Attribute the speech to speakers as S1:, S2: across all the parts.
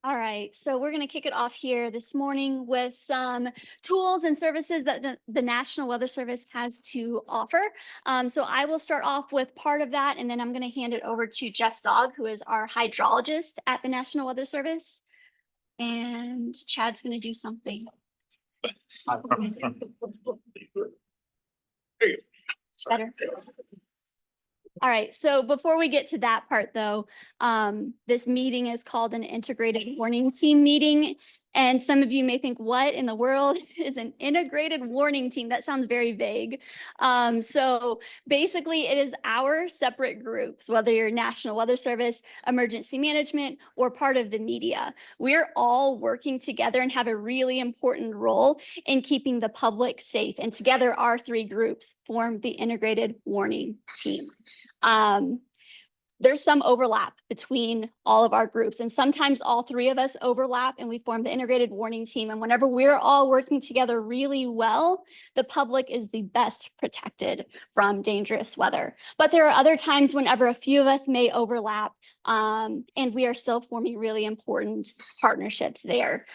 S1: All right, so we're going to kick it off here this morning with some tools and services that the National Weather Service has to offer. So I will start off with part of that, and then I'm going to hand it over to Jeff Zog, who is our hydrologist at the National Weather Service. And Chad's going to do something. Better. All right, so before we get to that part though, this meeting is called an integrated warning team meeting. And some of you may think, what in the world is an integrated warning team? That sounds very vague. So basically it is our separate groups, whether you're National Weather Service, emergency management, or part of the media. We're all working together and have a really important role in keeping the public safe. And together our three groups form the integrated warning team. There's some overlap between all of our groups, and sometimes all three of us overlap and we form the integrated warning team. And whenever we're all working together really well, the public is the best protected from dangerous weather. But there are other times whenever a few of us may overlap, and we are still forming really important partnerships there.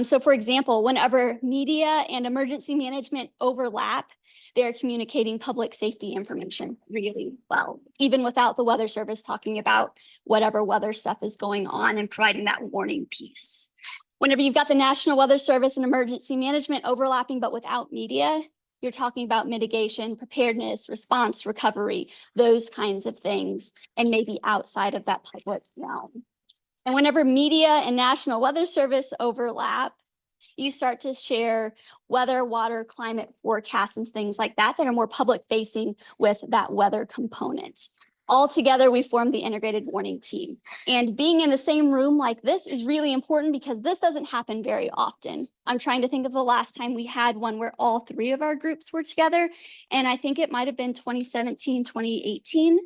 S1: So for example, whenever media and emergency management overlap, they're communicating public safety information really well, even without the Weather Service talking about whatever weather stuff is going on and providing that warning piece. Whenever you've got the National Weather Service and emergency management overlapping, but without media, you're talking about mitigation, preparedness, response, recovery, those kinds of things, and maybe outside of that public realm. And whenever media and National Weather Service overlap, you start to share weather, water, climate forecasts and things like that that are more public facing with that weather component. All together, we form the integrated warning team. And being in the same room like this is really important because this doesn't happen very often. I'm trying to think of the last time we had one where all three of our groups were together. And I think it might have been 2017, 2018.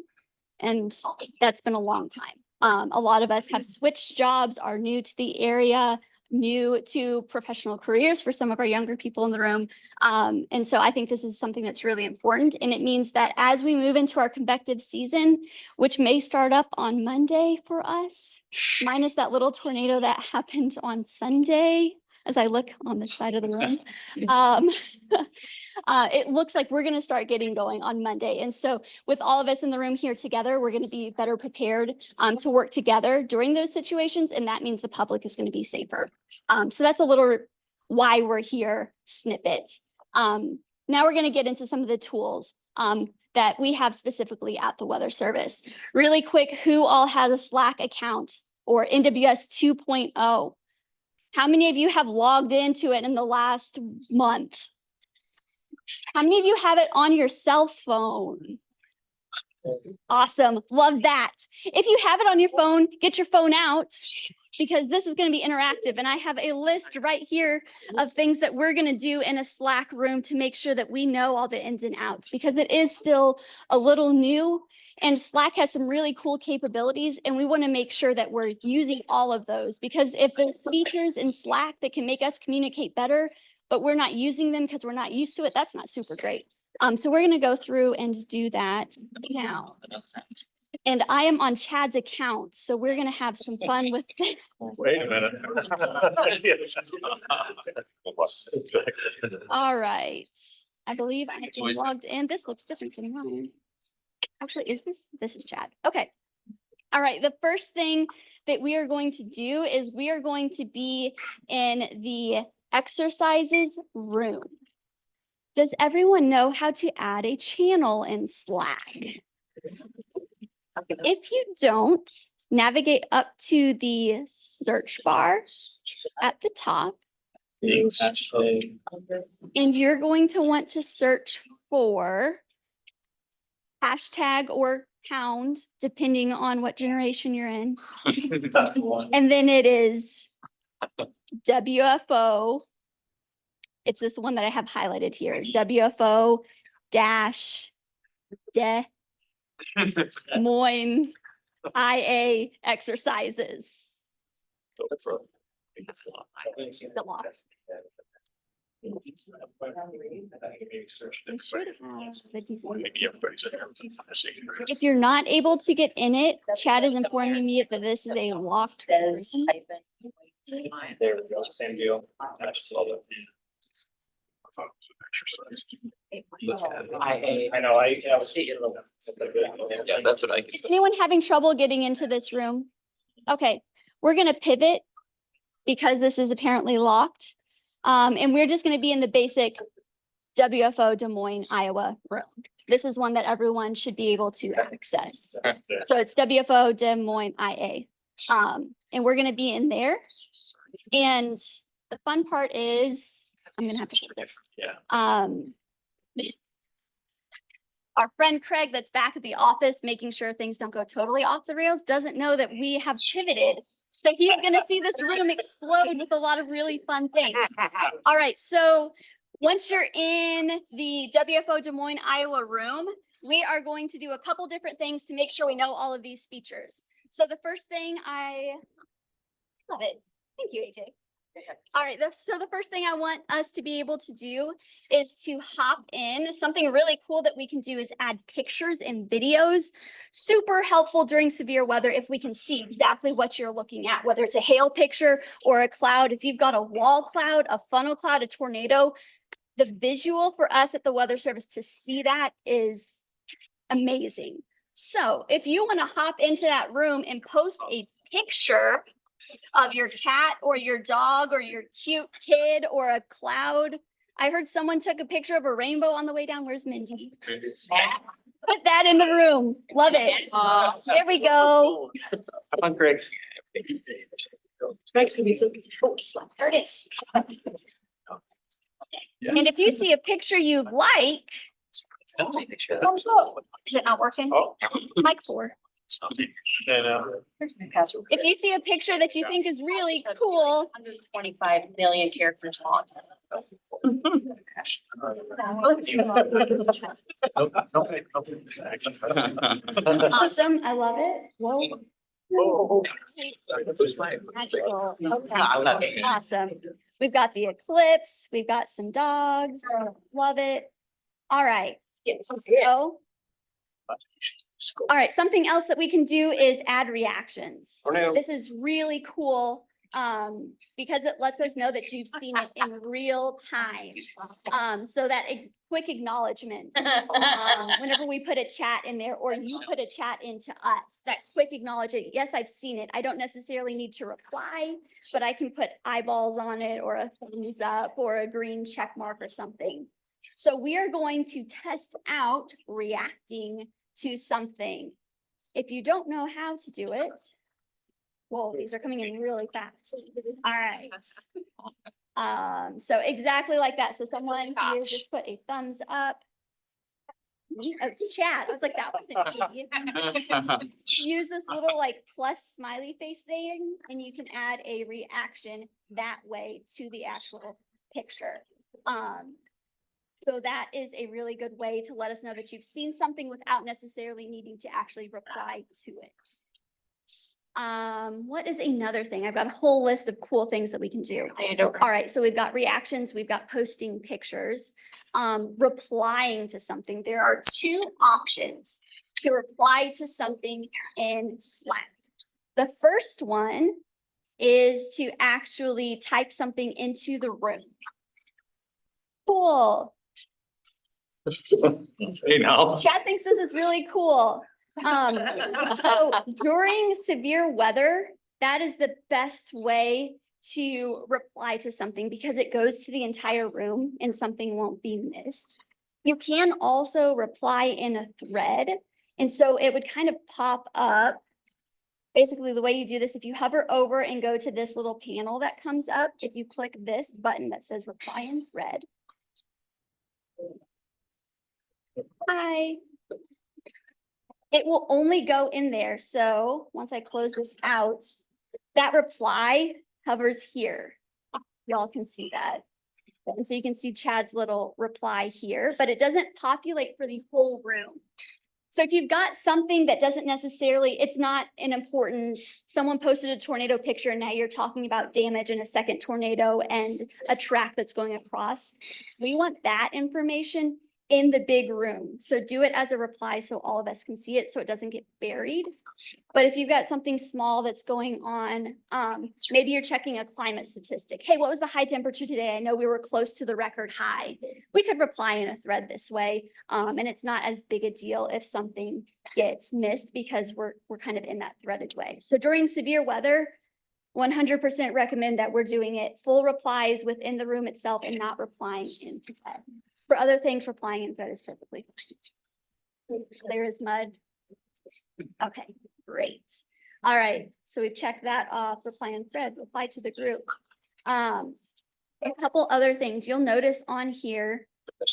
S1: And that's been a long time. A lot of us have switched jobs, are new to the area, new to professional careers for some of our younger people in the room. And so I think this is something that's really important. And it means that as we move into our convective season, which may start up on Monday for us, minus that little tornado that happened on Sunday, as I look on this side of the room, it looks like we're going to start getting going on Monday. And so with all of us in the room here together, we're going to be better prepared to work together during those situations. And that means the public is going to be safer. So that's a little why we're here snippet. Now we're going to get into some of the tools that we have specifically at the Weather Service. Really quick, who all has a Slack account or NWS 2.0? How many of you have logged into it in the last month? How many of you have it on your cell phone? Awesome. Love that. If you have it on your phone, get your phone out because this is going to be interactive. And I have a list right here of things that we're going to do in a Slack room to make sure that we know all the ins and outs because it is still a little new. And Slack has some really cool capabilities, and we want to make sure that we're using all of those because if there's features in Slack that can make us communicate better, but we're not using them because we're not used to it, that's not super great. So we're going to go through and do that now. And I am on Chad's account, so we're going to have some fun with it.
S2: Wait a minute.
S1: All right. I believe I am logged in. This looks different from mine. Actually, this is Chad. Okay. All right. The first thing that we are going to do is we are going to be in the exercises room. Does everyone know how to add a channel in Slack? If you don't, navigate up to the search bar at the top. And you're going to want to search for hashtag or pound, depending on what generation you're in. And then it is WFO. It's this one that I have highlighted here. WFO dash Des Moines IA exercises. The loss. If you're not able to get in it, Chad is informing me that this is a locked
S2: There we go, same deal. I just saw that. I know, I was seeing it.
S3: Yeah, that's what I
S1: Is anyone having trouble getting into this room? Okay, we're gonna pivot because this is apparently locked. And we're just gonna be in the basic WFO Des Moines, Iowa room. This is one that everyone should be able to access. So it's WFO Des Moines, IA. And we're gonna be in there. And the fun part is, I'm gonna have to hold this.
S2: Yeah.
S1: Our friend Craig that's back at the office, making sure things don't go totally off the rails, doesn't know that we have pivoted. So he's gonna see this room explode with a lot of really fun things. All right, so once you're in the WFO Des Moines, Iowa room, we are going to do a couple different things to make sure we know all of these features. So the first thing I love it. Thank you, AJ. All right, so the first thing I want us to be able to do is to hop in. Something really cool that we can do is add pictures and videos. Super helpful during severe weather if we can see exactly what you're looking at, whether it's a hail picture or a cloud. If you've got a wall cloud, a funnel cloud, a tornado, the visual for us at the Weather Service to see that is amazing. So if you want to hop into that room and post a picture of your cat or your dog or your cute kid or a cloud. I heard someone took a picture of a rainbow on the way down. Where's Mindy? Put that in the room. Love it. There we go.
S2: Come on, Craig.
S1: Greg's gonna be so there it is. And if you see a picture you like, thumbs up. Is it not working?
S2: Oh.
S1: Mic 4.
S2: And,
S1: If you see a picture that you think is really cool,
S4: 125 million characters long.
S1: awesome. I love it. Whoa. Magical. Okay. Awesome. We've got the eclipse. We've got some dogs. Love it. All right. So, all right. Something else that we can do is add reactions. This is really cool because it lets us know that you've seen it in real time. So that quick acknowledgement whenever we put a chat in there or you put a chat into us, that quick acknowledgement. Yes, I've seen it. I don't necessarily need to reply, but I can put eyeballs on it or a thumbs up or a green check mark or something. So we are going to test out reacting to something. If you don't know how to do it, whoa, these are coming in really fast. All right. So exactly like that. So someone here just put a thumbs up. Oh, it's chat. I was like, that wasn't me. Use this little like plus smiley face thing, and you can add a reaction that way to the actual picture. So that is a really good way to let us know that you've seen something without necessarily needing to actually reply to it. What is another thing? I've got a whole list of cool things that we can do. All right, so we've got reactions, we've got posting pictures, replying to something. There are two options to reply to something in Slack. The first one is to actually type something into the room. Cool.
S3: You know.
S1: Chad thinks this is really cool. So during severe weather, that is the best way to reply to something because it goes to the entire room and something won't be missed. You can also reply in a thread. And so it would kind of pop up. Basically, the way you do this, if you hover over and go to this little panel that comes up, if you click this button that says reply in thread. Hi. It will only go in there. So once I close this out, that reply hovers here. Y'all can see that. And so you can see Chad's little reply here, but it doesn't populate for the whole room. So if you've got something that doesn't necessarily, it's not an important, someone posted a tornado picture and now you're talking about damage in a second tornado and a track that's going across. We want that information. in the big room. So do it as a reply so all of us can see it, so it doesn't get buried. But if you've got something small that's going on, maybe you're checking a climate statistic. Hey, what was the high temperature today? I know we were close to the record high. We could reply in a thread this way. And it's not as big a deal if something gets missed because we're kind of in that threaded way. So during severe weather, 100% recommend that we're doing it full replies within the room itself and not replying in thread. For other things, replying in thread is perfectly fine. There is mud. Okay, great. All right, so we've checked that off. Reply in thread, reply to the group. A couple other things you'll notice on here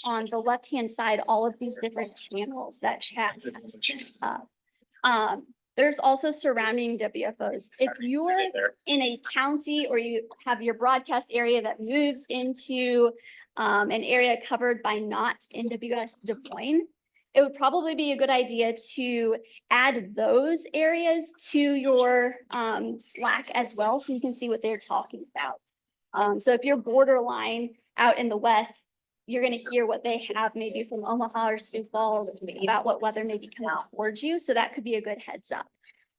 S1: on the left-hand side, all of these different channels that chat has. There's also surrounding WFOs. If you're in a county or you have your broadcast area that moves into an area covered by not NWS Des Moines, it would probably be a good idea to add those areas to your Slack as well, so you can see what they're talking about. So if you're borderline out in the West, you're going to hear what they have maybe from Omaha or Sioux Falls about what weather may be coming towards you. So that could be a good heads up.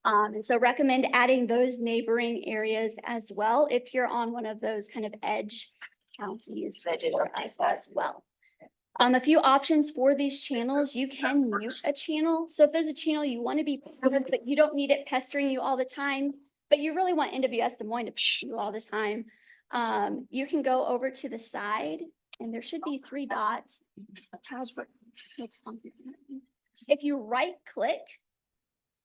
S1: And so recommend adding those neighboring areas as well if you're on one of those kind of edge counties as well. A few options for these channels. You can mute a channel. So if there's a channel you want to be part of, but you don't need it pestering you all the time, but you really want NWS Des Moines to pester you all the time, you can go over to the side and there should be 3 dots. If you right click,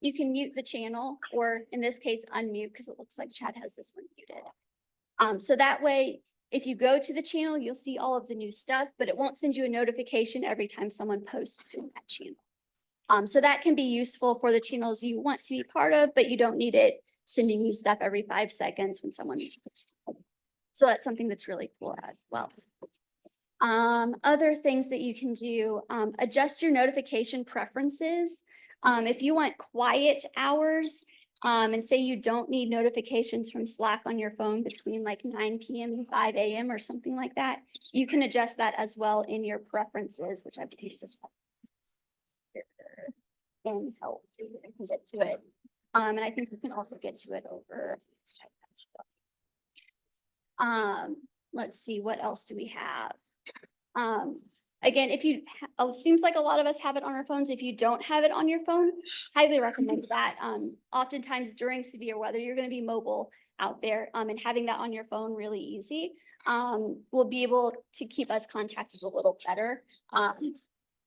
S1: you can mute the channel, or in this case, unmute, because it looks like Chad has this one muted. So that way, if you go to the channel, you'll see all of the new stuff, but it won't send you a notification every time someone posts in that channel. So that can be useful for the channels you want to be part of, but you don't need it sending you stuff every 5 seconds when someone is posting. So that's something that's really cool as well. Other things that you can do, adjust your notification preferences. If you want quiet hours, and say you don't need notifications from Slack on your phone between like 9 p.m. and 5 a.m. or something like that, you can adjust that as well in your preferences, which I believe is in help. You can get to it. And I think we can also get to it over. Let's see, what else do we have? Again, if you, seems like a lot of us have it on our phones. If you don't have it on your phone, highly recommend that. Oftentimes during severe weather, you're going to be mobile out there, and having that on your phone really easy will be able to keep us contacted a little better.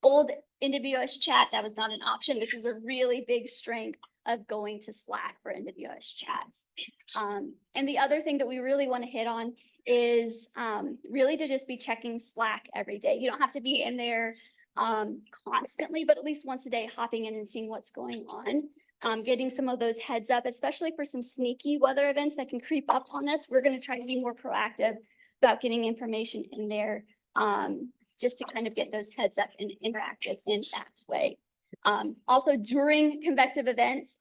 S1: Old NWS chat, that was not an option. This is a really big strength of going to Slack for NWS chats. And the other thing that we really want to hit on is really to just be checking Slack every day. You don't have to be in there constantly, but at least once a day, hopping in and seeing what's going on. Getting some of those heads up, especially for some sneaky weather events that can creep up on us. We're going to try to be more proactive about getting information in there just to kind of get those heads up and interactive in that way. Also during convective events,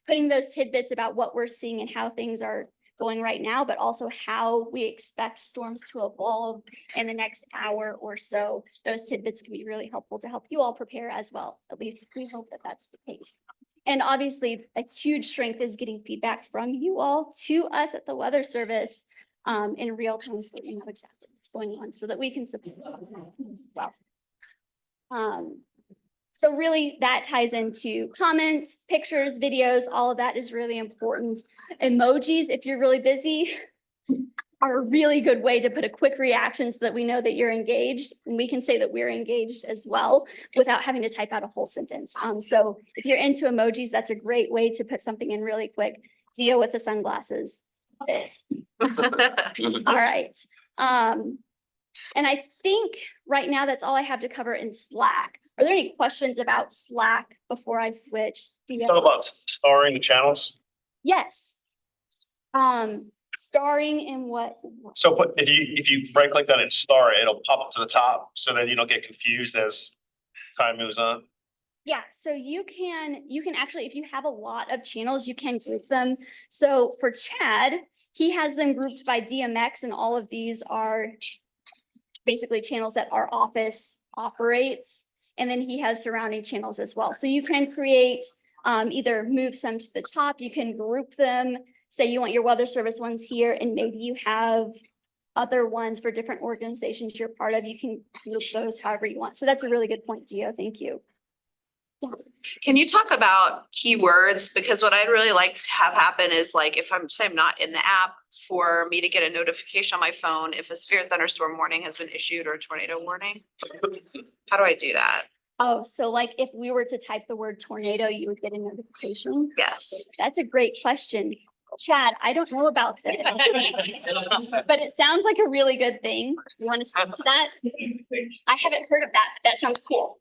S1: putting those tidbits about what we're seeing and how things are going right now, but also how we expect storms to evolve in the next hour or so. Those tidbits can be really helpful to help you all prepare as well. At least we hope that that's the case. And obviously a huge strength is getting feedback from you all to us at the Weather Service in real time, so that we know exactly what's going on so that we can support as well. So really that ties into comments, pictures, videos, all of that is really important. Emojis, if you're really busy, are a really good way to put a quick reaction so that we know that you're engaged, and we can say that we're engaged as well without having to type out a whole sentence. So if you're into emojis, that's a great way to put something in really quick. Deal with the sunglasses. All right. And I think right now that's all I have to cover in Slack. Are there any questions about Slack before I switch?
S2: Talk about starring the channels.
S1: Yes. Starring in what?
S2: So if you right click on it, star it, it'll pop up to the top, so then you don't get confused as time moves on.
S1: Yeah, so you can actually, if you have a lot of channels, you can group them. So for Chad, he has them grouped by DMX, and all of these are basically channels that our office operates. And then he has surrounding channels as well. So you can create, either move some to the top, you can group them. Say you want your weather service ones here, and maybe you have other ones for different organizations you're part of. You can group those however you want. So that's a really good point, Dio. Thank you.
S3: Can you talk about keywords? Because what I'd really like to have happen is like, if I'm, say I'm not in the app, for me to get a notification on my phone if a severe thunderstorm warning has been issued or a tornado warning. How do I do that?
S1: Oh, so like if we were to type the word tornado, you would get a notification?
S3: Yes.
S1: That's a great question. Chad, I don't know about this, but it sounds like a really good thing. You want to speak to that? I haven't heard of that. That sounds cool.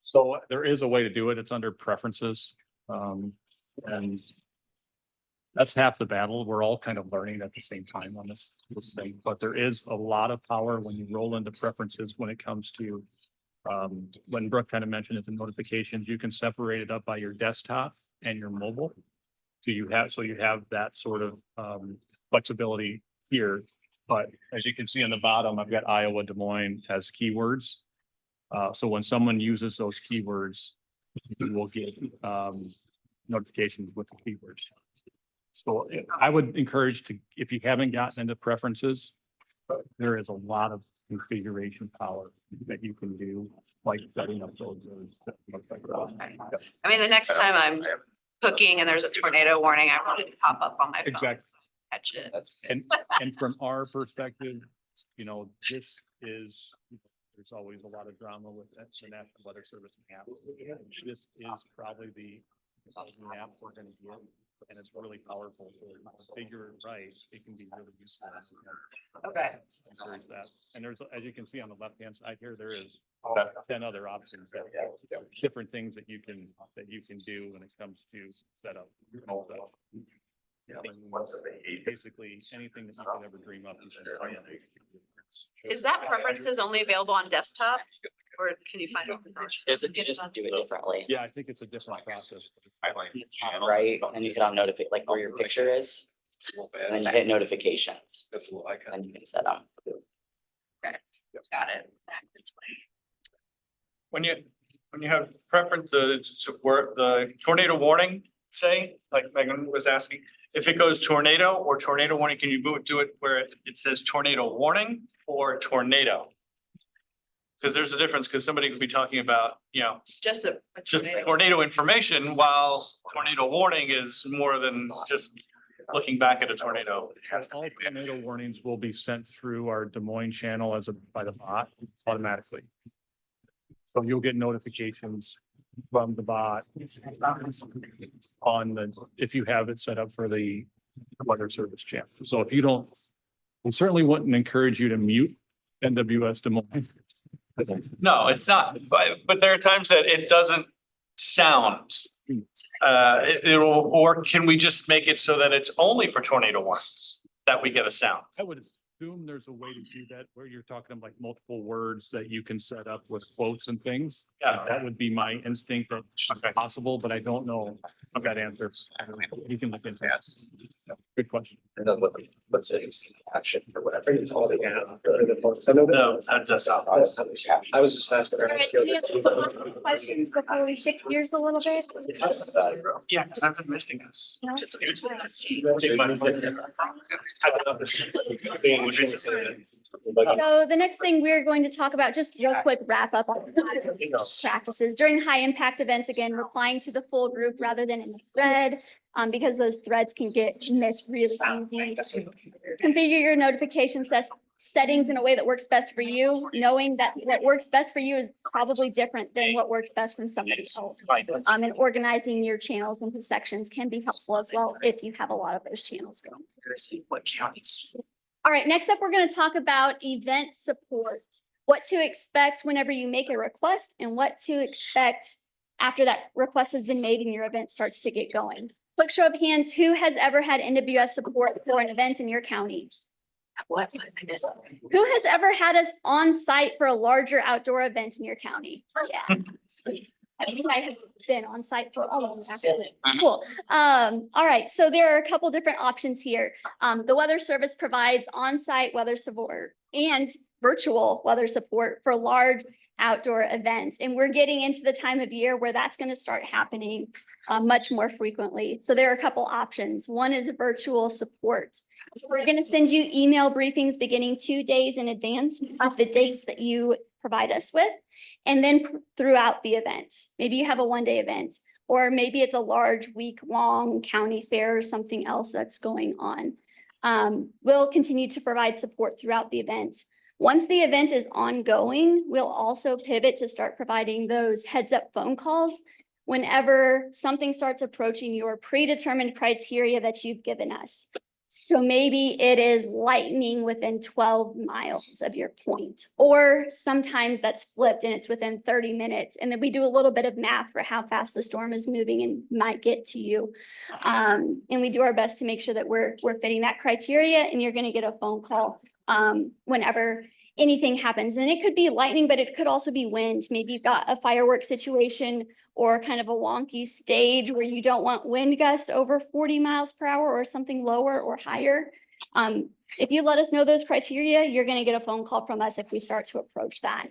S5: So there is a way to do it. It's under preferences. And that's half the battle. We're all kind of learning at the same time on this thing, but there is a lot of power when you roll into preferences when it comes to when Brooke kind of mentioned it, the notifications, you can separate it up by your desktop and your mobile. So you have that sort of flexibility here. But as you can see on the bottom, I've got Iowa, Des Moines as keywords. So when someone uses those keywords, you will get notifications with the keywords. So I would encourage to, if you haven't gotten into preferences, there is a lot of configuration power that you can do, like setting up those.
S3: I mean, the next time I'm cooking and there's a tornado warning, I want it to pop up on my phone.
S5: Exactly.
S3: Catch it.
S5: And from our perspective, you know, this is, there's always a lot of drama with the National Weather Service app. This is probably the app we're gonna get, and it's really powerful. So if you figure it right, it can be really useful.
S3: Okay.
S5: And there's that, and there's, as you can see on the left-hand side here, there is 10 other options, different things that you can do when it comes to setup. Basically, anything that you could ever dream up.
S3: Is that preferences only available on desktop or can you find it?
S6: Is it, you just do it differently?
S5: Yeah, I think it's a different process.
S6: Top right, and you can notify, like where your picture is, and then you hit notifications, and you can set them.
S3: Got it.
S7: When you have preferences for the tornado warning, say, like Megan was asking, if it goes tornado or tornado warning, can you do it where it says tornado warning or tornado? Because there's a difference, because somebody could be talking about, you know,
S3: Just a
S7: just
S3: tornado.
S7: tornado information, while tornado warning is more than just looking back at a tornado.
S5: All tornado warnings will be sent through our Des Moines channel by the bot automatically. So you'll get notifications from the bot on the, if you have it set up for the weather service channel. So if you don't, we certainly wouldn't encourage you to mute NWS Des Moines.
S7: No, it's not, but there are times that it doesn't sound. Or can we just make it so that it's only for tornado warnings that we get a sound?
S5: I would assume there's a way to do that where you're talking like multiple words that you can set up with quotes and things.
S7: Yeah.
S5: That would be my instinct that it's possible, but I don't know that answer. You can look into that. Good question.
S6: What's it, action or whatever. It's all the.
S7: No, that does not.
S6: I was just asking.
S1: All right, any other questions before we shift gears a little bit?
S7: Yeah, because I've been missing us.
S1: No? So the next thing we're going to talk about, just real quick wrap up on practices during high impact events, again, replying to the full group rather than in a thread, because those threads can get missed really easy. Configure your notification settings in a way that works best for you, knowing that what works best for you is probably different than what works best from somebody else. And organizing your channels into sections can be helpful as well if you have a lot of those channels going.
S6: What counties?
S1: All right, next up, we're going to talk about event support. What to expect whenever you make a request and what to expect after that request has been made and your event starts to get going. Quick show of hands, who has ever had NWS support for an event in your county?
S6: What?
S1: Who has ever had us on site for a larger outdoor event in your county? Yeah. I think I have been on site for all of them, actually. Cool. All right, so there are a couple different options here. The Weather Service provides on-site weather support, and virtual weather support for large outdoor events. And we're getting into the time of year where that's going to start happening much more frequently. So there are a couple options. One is virtual support. We're going to send you email briefings beginning 2 days in advance of the dates that you provide us with, and then throughout the event. Maybe you have a one-day event, or maybe it's a large week-long county fair or something else that's going on. We'll continue to provide support throughout the event. Once the event is ongoing, we'll also pivot to start providing those heads-up phone calls whenever something starts approaching your predetermined criteria that you've given us. So maybe it is lightning within 12 miles of your point, or sometimes that's flipped and it's within 30 minutes. And then we do a little bit of math for how fast the storm is moving and might get to you. And we do our best to make sure that we're fitting that criteria, and you're going to get a phone call whenever anything happens. And it could be lightning, but it could also be wind. Maybe you've got a fireworks situation or kind of a wonky stage where you don't want wind gusts over 40 miles per hour or something lower or higher. If you let us know those criteria, you're going to get a phone call from us if we start to approach that.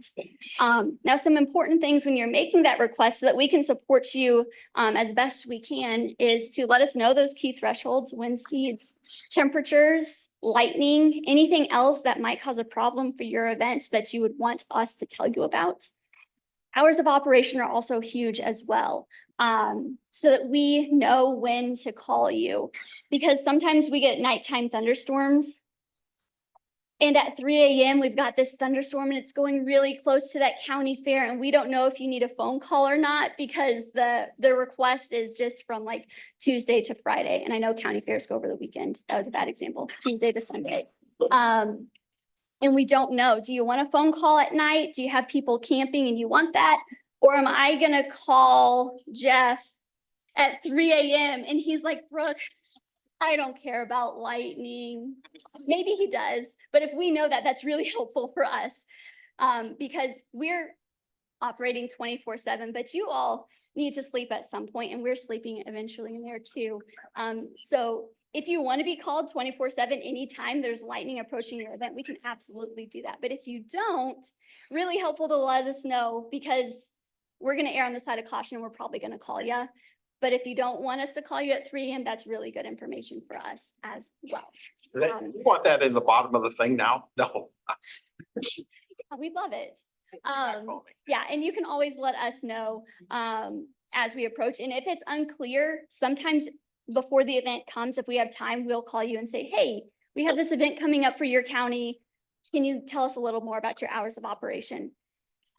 S1: Now, some important things when you're making that request so that we can support you as best we can is to let us know those key thresholds: wind speeds, temperatures, lightning, anything else that might cause a problem for your event that you would want us to tell you about. Hours of operation are also huge as well, so that we know when to call you, because sometimes we get nighttime thunderstorms. And at 3 a.m., we've got this thunderstorm and it's going really close to that county fair. And we don't know if you need a phone call or not, because the request is just from like Tuesday to Friday. And I know county fairs go over the weekend. That was a bad example, Tuesday to Sunday. And we don't know, do you want a phone call at night? Do you have people camping and you want that? Or am I going to call Jeff at 3 a.m. and he's like, Brooke, I don't care about lightning. Maybe he does, but if we know that, that's really helpful for us, because we're operating 24/7, but you all need to sleep at some point, and we're sleeping eventually in there too. So if you want to be called 24/7 anytime there's lightning approaching your event, we can absolutely do that. But if you don't, really helpful to let us know, because we're going to err on the side of caution and we're probably going to call you. But if you don't want us to call you at 3 a.m., that's really good information for us as well.
S8: You want that in the bottom of the thing now? No.
S1: We love it. Yeah, and you can always let us know as we approach. And if it's unclear, sometimes before the event comes, if we have time, we'll call you and say, hey, we have this event coming up for your county. Can you tell us a little more about your hours of operation?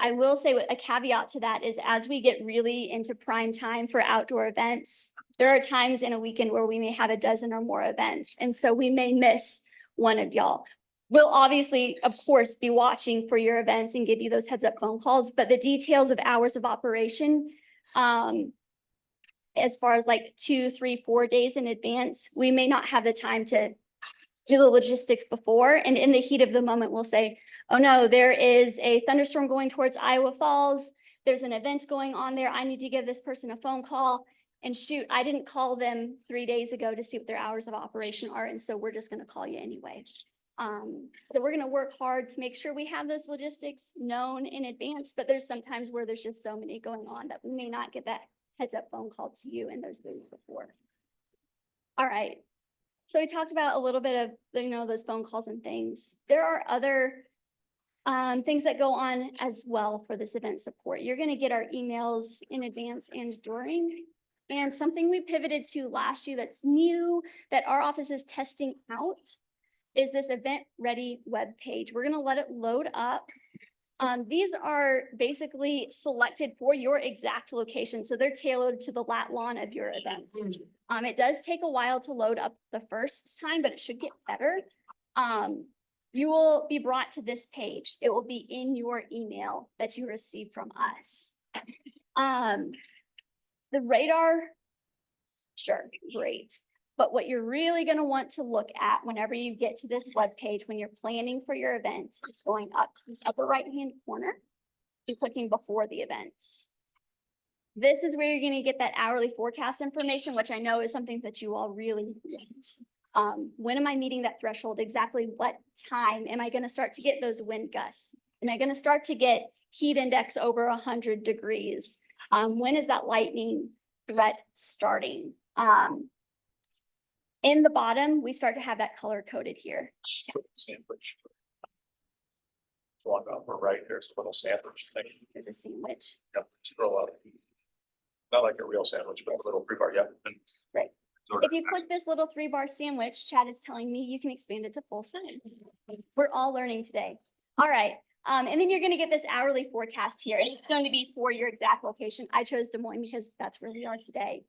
S1: I will say a caveat to that is, as we get really into prime time for outdoor events, there are times in a weekend where we may have a dozen or more events. And so we may miss one of y'all. We'll obviously, of course, be watching for your events and give you those heads up phone calls, but the details of hours of operation, as far as like 2, 3, 4 days in advance, we may not have the time to do the logistics before. And in the heat of the moment, we'll say, oh no, there is a thunderstorm going towards Iowa Falls. There's an event going on there. I need to give this person a phone call. And shoot, I didn't call them 3 days ago to see what their hours of operation are. And so we're just going to call you anyway. So we're going to work hard to make sure we have those logistics known in advance. But there's sometimes where there's just so many going on that we may not get that heads up phone call to you in those days before. All right. So we talked about a little bit of, those phone calls and things. There are other things that go on as well for this event support. You're going to get our emails in advance and during. And something we pivoted to last year that's new, that our office is testing out, is this event ready web page. We're going to let it load up. These are basically selected for your exact location. So they're tailored to the lat lawn of your event. It does take a while to load up the first time, but it should get better. You will be brought to this page. It will be in your email that you receive from us. The radar, sure, great. But what you're really going to want to look at whenever you get to this web page, when you're planning for your event, is going up to this upper right-hand corner and clicking before the event. This is where you're going to get that hourly forecast information, which I know is something that you all really want. When am I meeting that threshold? Exactly what time am I going to start to get those wind gusts? Am I going to start to get heat index over 100 degrees? When is that lightning threat starting? In the bottom, we start to have that color coded here.
S5: Sandwich. Walk up, right, there's a little sandwich thing.
S1: There's a sandwich.
S5: Yep, scroll up. Not like a real sandwich, but a little pre-bar, yeah. and-
S1: Right.
S5: Sort of-
S1: If you click this little 3-bar sandwich, Chad is telling me you can expand it to full size. We're all learning today. All right. And then you're going to get this hourly forecast here, and it's going to be for your exact location. I chose Des Moines because that's where we are today.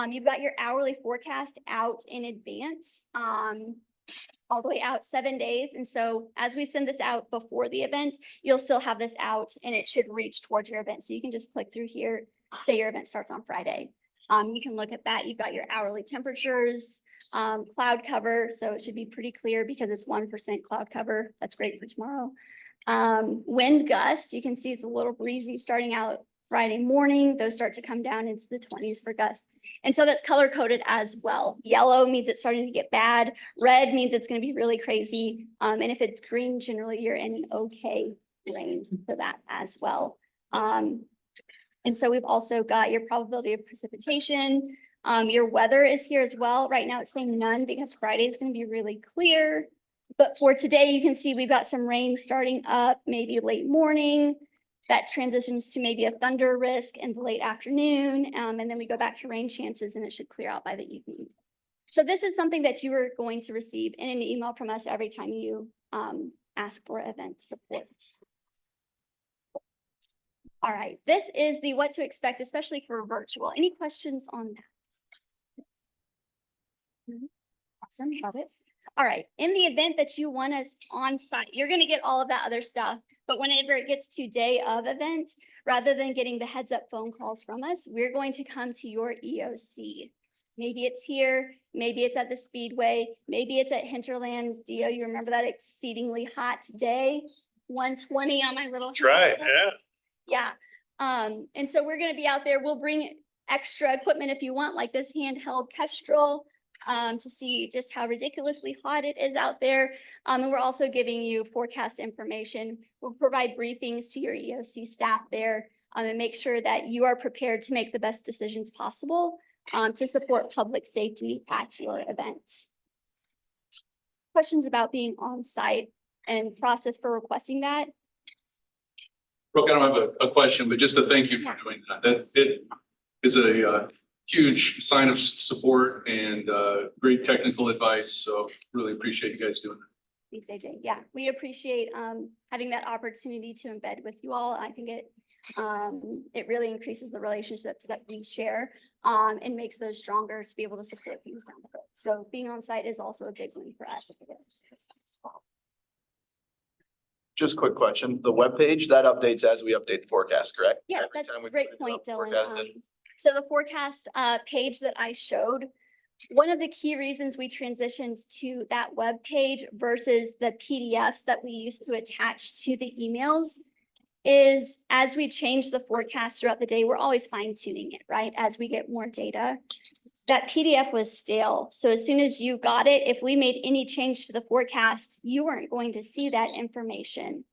S1: You've got your hourly forecast out in advance, all the way out 7 days. And so as we send this out before the event, you'll still have this out and it should reach towards your event. So you can just click through here, say your event starts on Friday. You can look at that. You've got your hourly temperatures, cloud cover. So it should be pretty clear because it's 1% cloud cover. That's great for tomorrow. Wind gusts, you can see it's a little breezy starting out Friday morning. Those start to come down into the 20s for gusts. And so that's color coded as well. Yellow means it's starting to get bad. Red means it's going to be really crazy. And if it's green, generally you're in an okay range for that as well. And so we've also got your probability of precipitation. Your weather is here as well. Right now it's saying none because Friday is going to be really clear. But for today, you can see we've got some rain starting up, maybe late morning. That transitions to maybe a thunder risk in the late afternoon. And then we go back to rain chances and it should clear out by the evening. So this is something that you are going to receive in an email from us every time you ask for event support. All right, this is the what to expect, especially for virtual. Any questions on that? Awesome, love it. All right, in the event that you want us on site, you're going to get all of that other stuff. But whenever it gets to day of event, rather than getting the heads up phone calls from us, we're going to come to your EOC. Maybe it's here, maybe it's at the Speedway, maybe it's at Hinterlands. Dio, you remember that exceedingly hot day? 120 on my little.
S2: That's right, yeah.
S1: Yeah. And so we're going to be out there. We'll bring extra equipment if you want, like this handheld Kestrel, to see just how ridiculously hot it is out there. And we're also giving you forecast information. We'll provide briefings to your EOC staff there, and make sure that you are prepared to make the best decisions possible to support public safety at your event. Questions about being on site and process for requesting that?
S9: Brooke, I don't have a question, but just a thank you for doing that. That it is a huge sign of support and great technical advice. So really appreciate you guys doing that.
S1: Thanks, AJ. Yeah, we appreciate having that opportunity to embed with you all. I think it really increases the relationships that we share and makes those stronger to be able to support things down the road. So being on site is also a big win for us. As well.
S10: Just quick question, the webpage that updates as we update the forecast, correct?
S1: Yes,
S10: Every
S1: that's
S10: time
S1: a
S10: we
S1: great
S10: put it
S1: point,
S10: up,
S1: Dylan.
S10: forecasted.
S1: So the forecast page that I showed, one of the key reasons we transitioned to that web page versus the PDFs that we used to attach to the emails is as we change the forecast throughout the day, we're always fine tuning it, right? As we get more data. That PDF was stale. So as soon as you got it, if we made any change to the forecast, you weren't going to see that information.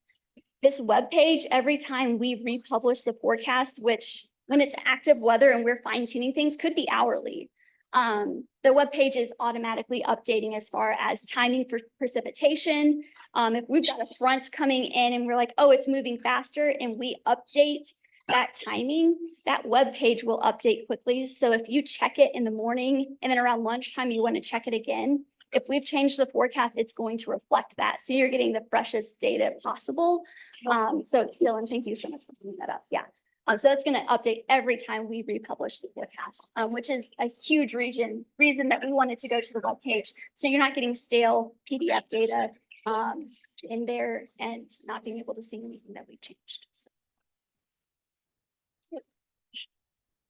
S1: This web page, every time we republish the forecast, which when it's active weather and we're fine tuning things, could be hourly. The web page is automatically updating as far as timing for precipitation. If we've got a front coming in and we're like, oh, it's moving faster, and we update that timing, that web page will update quickly. So if you check it in the morning and then around lunchtime, you want to check it again, if we've changed the forecast, it's going to reflect that. So you're getting the freshest data possible. So Dylan, thank you so much for bringing that up. Yeah. So that's going to update every time we republish the forecast, which is a huge reason that we wanted to go to the web page. So you're not getting stale PDF data in there and not being able to see anything that we've changed. So.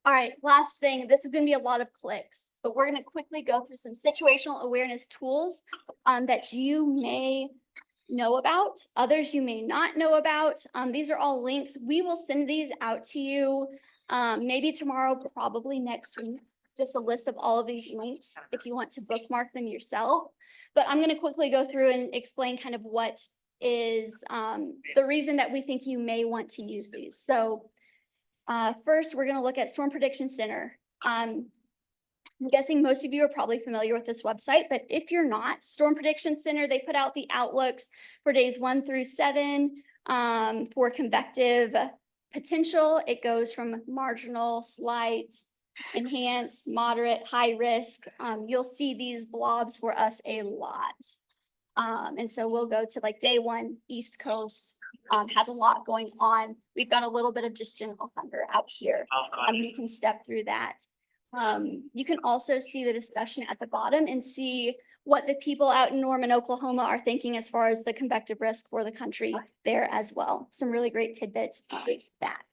S1: All right, last thing, this is going to be a lot of clicks, but we're going to quickly go through some situational awareness tools that you may know about, others you may not know about. These are all links. We will send these out to you maybe tomorrow, probably next week. just a list of all of these links if you want to bookmark them yourself. But I'm going to quickly go through and explain kind of what is the reason that we think you may want to use these. So first, we're going to look at Storm Prediction Center. I'm guessing most of you are probably familiar with this website, but if you're not, Storm Prediction Center, they put out the outlooks for days 1 through 7 for convective potential. It goes from marginal, slight, enhanced, moderate, high risk. You'll see these blobs for us a lot. And so we'll go to like day 1, East Coast has a lot going on. We've got a little bit of just general thunder out here. You can step through that. You can also see the discussion at the bottom and see what the people out in Norman, Oklahoma are thinking as far as the convective risk for the country there as well. Some really great tidbits on that.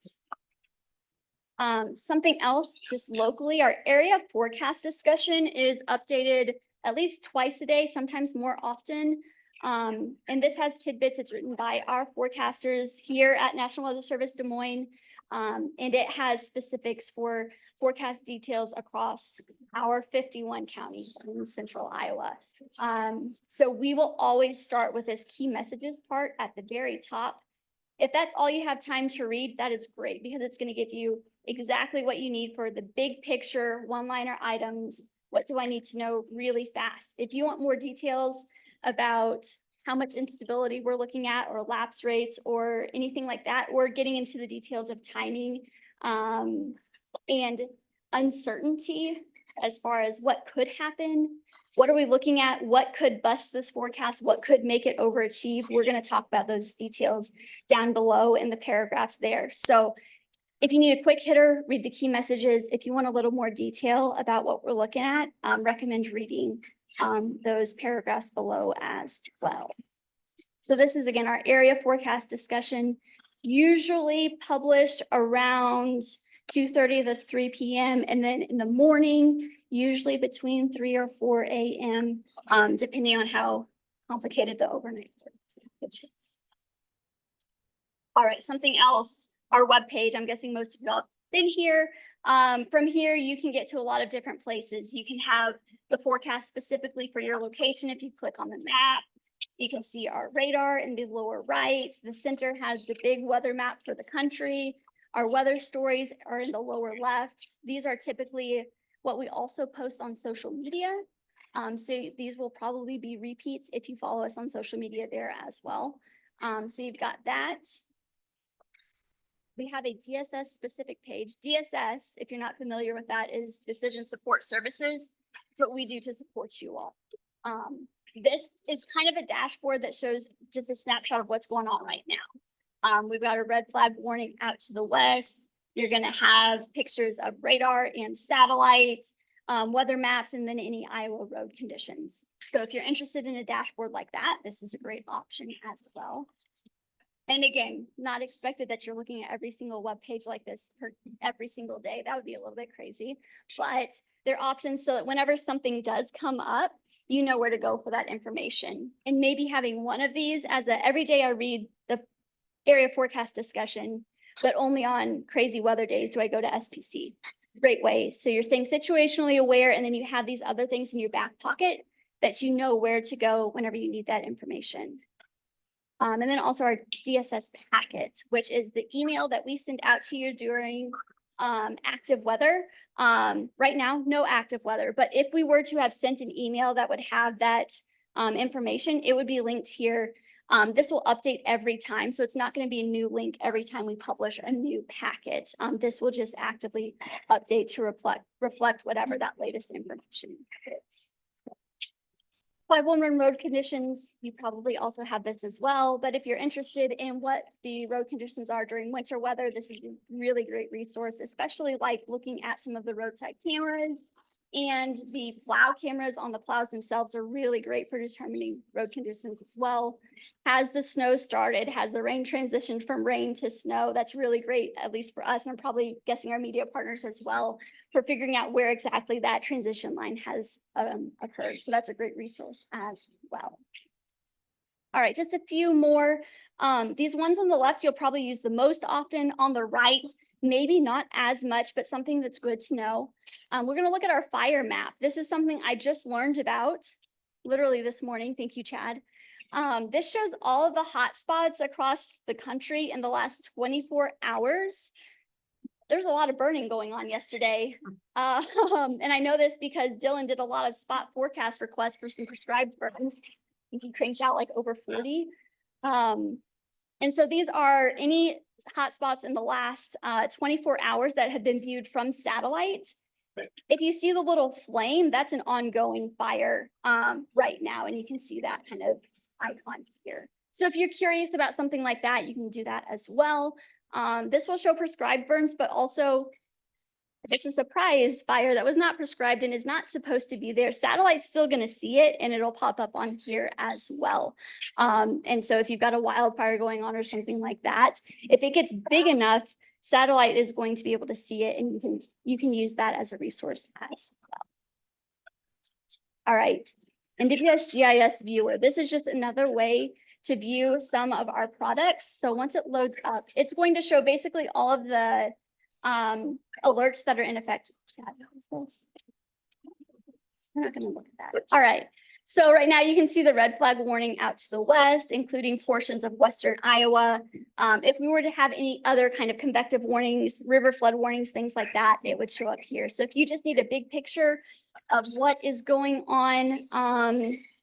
S1: Something else just locally, our area forecast discussion is updated at least twice a day, sometimes more often. And this has tidbits. It's written by our forecasters here at National Weather Service Des Moines. And it has specifics for forecast details across our 51 counties in central Iowa. So we will always start with this key messages part at the very top. If that's all you have time to read, that is great because it's going to give you exactly what you need for the big picture, one-liner items. What do I need to know really fast? If you want more details about how much instability we're looking at or lapse rates or anything like that, or getting into the details of timing and uncertainty as far as what could happen, what are we looking at, what could bust this forecast, what could make it overachieve. We're going to talk about those details down below in the paragraphs there. So if you need a quick hitter, read the key messages. If you want a little more detail about what we're looking at, recommend reading those paragraphs below as well. So this is, again, our area forecast discussion, usually published around 2:30 to 3 p.m. and then in the morning, usually between 3 or 4 a.m., depending on how complicated the overnight is. All right, something else, our webpage, I'm guessing most of y'all have been here. From here, you can get to a lot of different places. You can have the forecast specifically for your location. If you click on the map, you can see our radar in the lower right. The center has the big weather map for the country. Our weather stories are in the lower left. These are typically what we also post on social media. So these will probably be repeats if you follow us on social media there as well. So you've got that. We have a DSS specific page. DSS, if you're not familiar with that, is Decision Support Services. It's what we do to support you all. This is kind of a dashboard that shows just a snapshot of what's going on right now. We've got a red flag warning out to the west. You're going to have pictures of radar and satellite, weather maps, and then any Iowa road conditions. So if you're interested in a dashboard like that, this is a great option as well. And again, not expected that you're looking at every single web page like this for every single day. That would be a little bit crazy, but there are options so that whenever something does come up, you know where to go for that information. And maybe having one of these as a every day I read the area forecast discussion, but only on crazy weather days do I go to SPC. Great way. So you're staying situationally aware, and then you have these other things in your back pocket that you know where to go whenever you need that information. And then also our DSS packet, which is the email that we send out to you during active weather. Right now, no active weather, but if we were to have sent an email that would have that information, it would be linked here. This will update every time, so it's not going to be a new link every time we publish a new packet. This will just actively update to reflect whatever that latest information is. 511 road conditions, you probably also have this as well, but if you're interested in what the road conditions are during winter weather, this is a really great resource, especially like looking at some of the roadside cameras, and the plow cameras on the plows themselves are really great for determining road conditions as well. Has the snow started? Has the rain transitioned from rain to snow? That's really great, at least for us, and I'm probably guessing our media partners as well, for figuring out where exactly that transition line has occurred. So that's a great resource as well. All right, just a few more These ones on the left, you'll probably use the most often. On the right, maybe not as much, but something that's good to know. We're gonna look at our fire map. This is something I just learned about literally this morning. Thank you, Chad. This shows all of the hot spots across the country in the last 24 hours. There's a lot of burning going on yesterday. And I know this because Dylan did a lot of spot forecast requests for some prescribed burns. I think he cranked out like over 40. And so these are any hotspots in the last 24 hours that have been viewed from satellite. If you see the little flame, that's an ongoing fire right now, and you can see that kind of icon here. So if you're curious about something like that, you can do that as well. This will show prescribed burns, but also if it's a surprise fire that was not prescribed and is not supposed to be there, satellite's still going to see it and it'll pop up on here as well. And so if you've got a wildfire going on or something like that, if it gets big enough, satellite is going to be able to see it, and you can use that as a resource as well. All right, NWS GIS viewer. This is just another way to view some of our products. So once it loads up, it's going to show basically all of the alerts that are in effect. Chad, what is this? I'm not going to look at that. All right. So right now you can see the red flag warning out to the west, including portions of western Iowa. If we were to have any other kind of convective warnings, river flood warnings, things like that, it would show up here. So if you just need a big picture of what is going on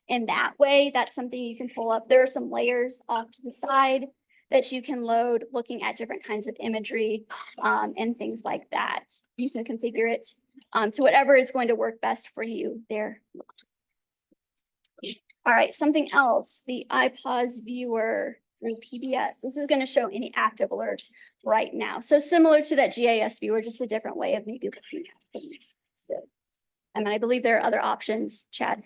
S1: in that way, that's something you can pull up. There are some layers off to the side that you can load, looking at different kinds of imagery and things like that. You can configure it to whatever is going to work best for you there. All right, something else, the iPause viewer through PBS. This is going to show any active alerts right now. So similar to that GIS viewer, just a different way of maybe looking at things. And I believe there are other options, Chad.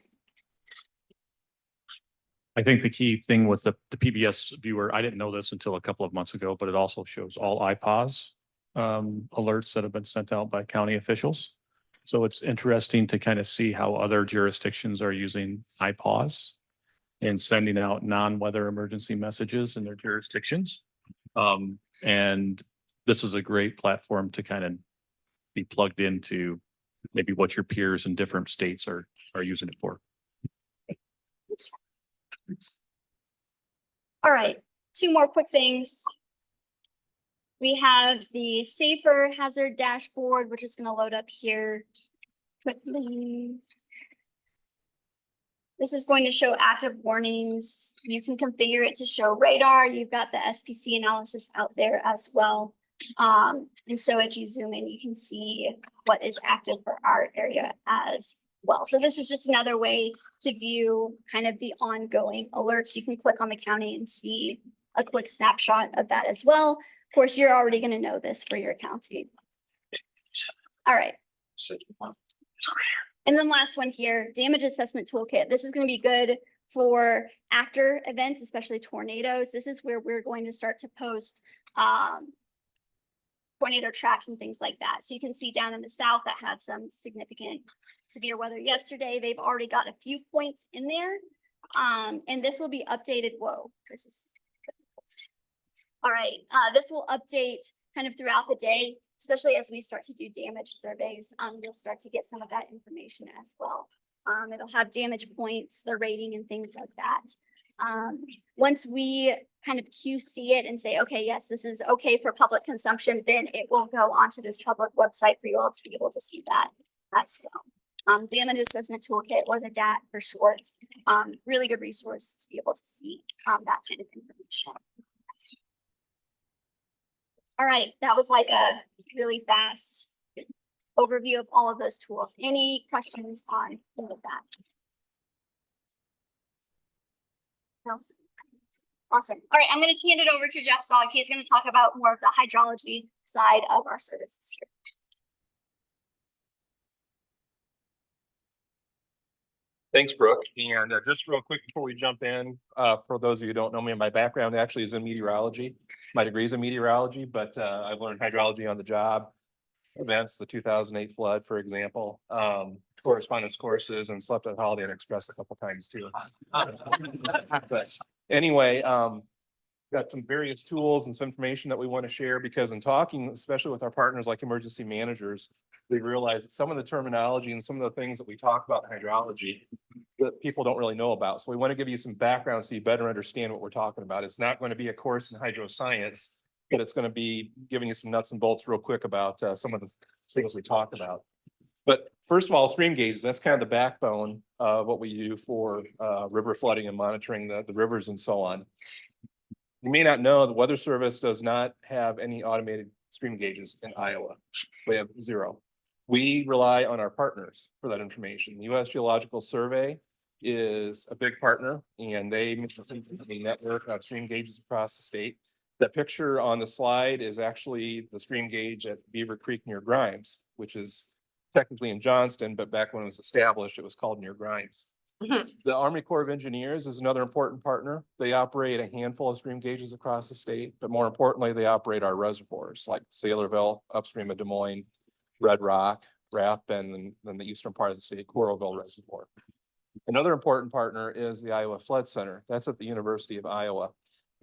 S5: I think the key thing with the PBS viewer, I didn't know this until a couple of months ago, but it also shows all IPAWS alerts that have been sent out by county officials. So it's interesting to kind of see how other jurisdictions are using IPAWS and sending out non-weather emergency messages in their jurisdictions. And this is a great platform to kind of be plugged into maybe what your peers in different states are using it for.
S1: All right, two more quick things. We have the safer hazard dashboard, which is going to load up here quickly. This is going to show active warnings. You can configure it to show radar. You've got the SPC analysis out there as well. And so if you zoom in, you can see what is active for our area as well. So this is just another way to view kind of the ongoing alerts. You can click on the county and see a quick snapshot of that as well. Of course, you're already going to know this for your county. All right. And then last one here, damage assessment toolkit. This is going to be good for after events, especially tornadoes. This is where we're going to start to post tornado tracks and things like that. So you can see down in the south that had some significant severe weather yesterday. They've already got a few points in there. And this will be updated. Whoa, this is all right. This will update kind of throughout the day, especially as we start to do damage surveys. You'll start to get some of that information as well. It'll have damage points, the rating and things like that. Once we kind of QC it and say, okay, yes, this is okay for public consumption, then it will go onto this public website for you all to be able to see that as well. Damage assessment toolkit, or the DAT for short, really good resource to be able to see that kind of information. All right, that was like a really fast overview of all of those tools. Any questions on any of that? No? Awesome. All right, I'm going to hand it over to Jeff Salk. He's going to talk about more of the hydrology side of our services here.
S11: Thanks, Brooke. And just real quick before we jump in, for those of you who don't know me, my background actually is in meteorology. My degree is in meteorology, but I've learned hydrology on the job. Events, the 2008 flood, for example, correspondence courses, and slept at Holiday Inn Express a couple times too. But anyway, got some various tools and some information that we want to share because in talking, especially with our partners like emergency managers, we realize that some of the terminology and some of the things that we talk about in hydrology that people don't really know about. So we want to give you some background so you better understand what we're talking about. It's not going to be a course in hydroscience, but it's going to be giving you some nuts and bolts real quick about some of the things we talk about. But first of all, stream gauges, that's kind of the backbone of what we do for river flooding and monitoring the rivers and so on. You may not know the Weather Service does not have any automated stream gauges in Iowa. We have 0. We rely on our partners for that information. The U.S. Geological Survey is a big partner and they make a network of stream gauges across the state. The picture on the slide is actually the stream gauge at Beaver Creek near Grimes, which is technically in Johnston, but back when it was established, it was called near Grimes. The Army Corps of Engineers is another important partner. They operate a handful of stream gauges across the state, but more importantly, they operate our reservoirs like Saylorville, upstream of Des Moines, Red Rock, Raft Bend, and then the eastern part of the state, Coralville Reservoir. Another important partner is the Iowa Flood Center. That's at the University of Iowa.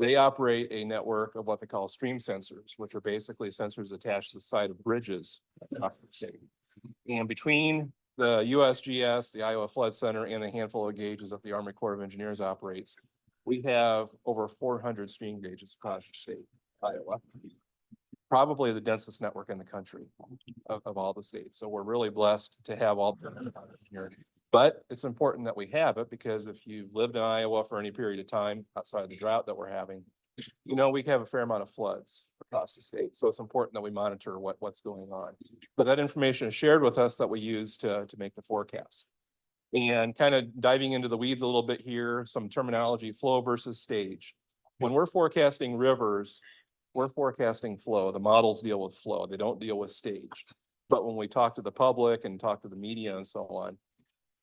S11: They operate a network of what they call stream sensors, which are basically sensors attached to the side of bridges across the state. And between the USGS, the Iowa Flood Center, and the handful of gauges that the Army Corps of Engineers operates, we have over 400 stream gauges across the state, Iowa. Probably the densest network in the country of all the states. So we're really blessed to have all here. But it's important that we have it because if you've lived in Iowa for any period of time outside the drought that we're having, you know, we have a fair amount of floods across the state. So it's important that we monitor what's going on. But that information is shared with us that we use to make the forecast. And kind of diving into the weeds a little bit here, some terminology, flow versus stage. When we're forecasting rivers, we're forecasting flow. The models deal with flow. They don't deal with stage. But when we talk to the public and talk to the media and so on,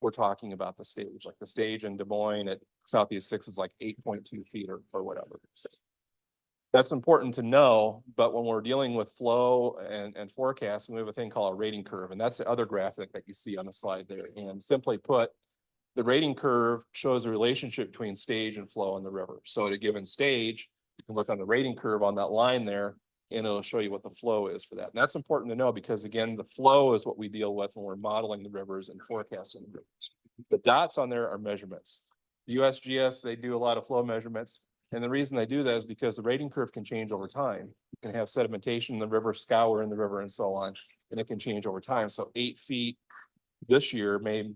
S11: we're talking about the stage. Like the stage in Des Moines at Southeast 6 is like 8.2 feet or whatever. That's important to know, but when we're dealing with flow and forecasting, we have a thing called a rating curve, and that's the other graphic that you see on the slide there. And simply put, the rating curve shows a relationship between stage and flow in the river. So at a given stage, you can look on the rating curve on that line there, and it'll show you what the flow is for that. And that's important to know because, again, the flow is what we deal with when we're modeling the rivers and forecasting the rivers. The dots on there are measurements. USGS, they do a lot of flow measurements. And the reason they do that is because the rating curve can change over time. You can have sedimentation in the river, scour in the river, and so on, and it can change over time. So 8 feet this year may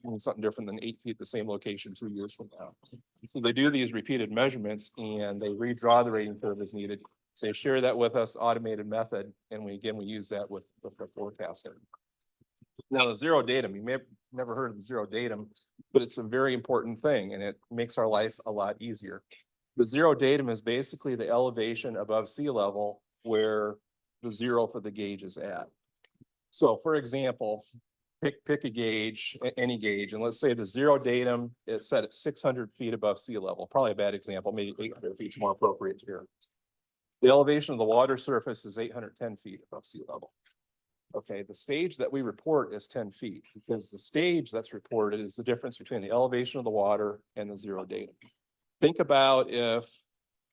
S11: mean something different than 8 feet at the same location 2 years from now. So they do these repeated measurements and they redraw the rating curve as needed. They share that with us, automated method, and we use that with the forecasting. Now, the zero datum, you may have never heard of the zero datum, but it's a very important thing and it makes our life a lot easier. The zero datum is basically the elevation above sea level where the zero for the gauge is at. So for example, pick a gauge, any gauge, and let's say the zero datum is set at 600 feet above sea level. Probably a bad example, maybe 800 feet is more appropriate here. The elevation of the water surface is 810 feet above sea level. Okay, the stage that we report is 10 feet because the stage that's reported is the difference between the elevation of the water and the zero datum. Think about if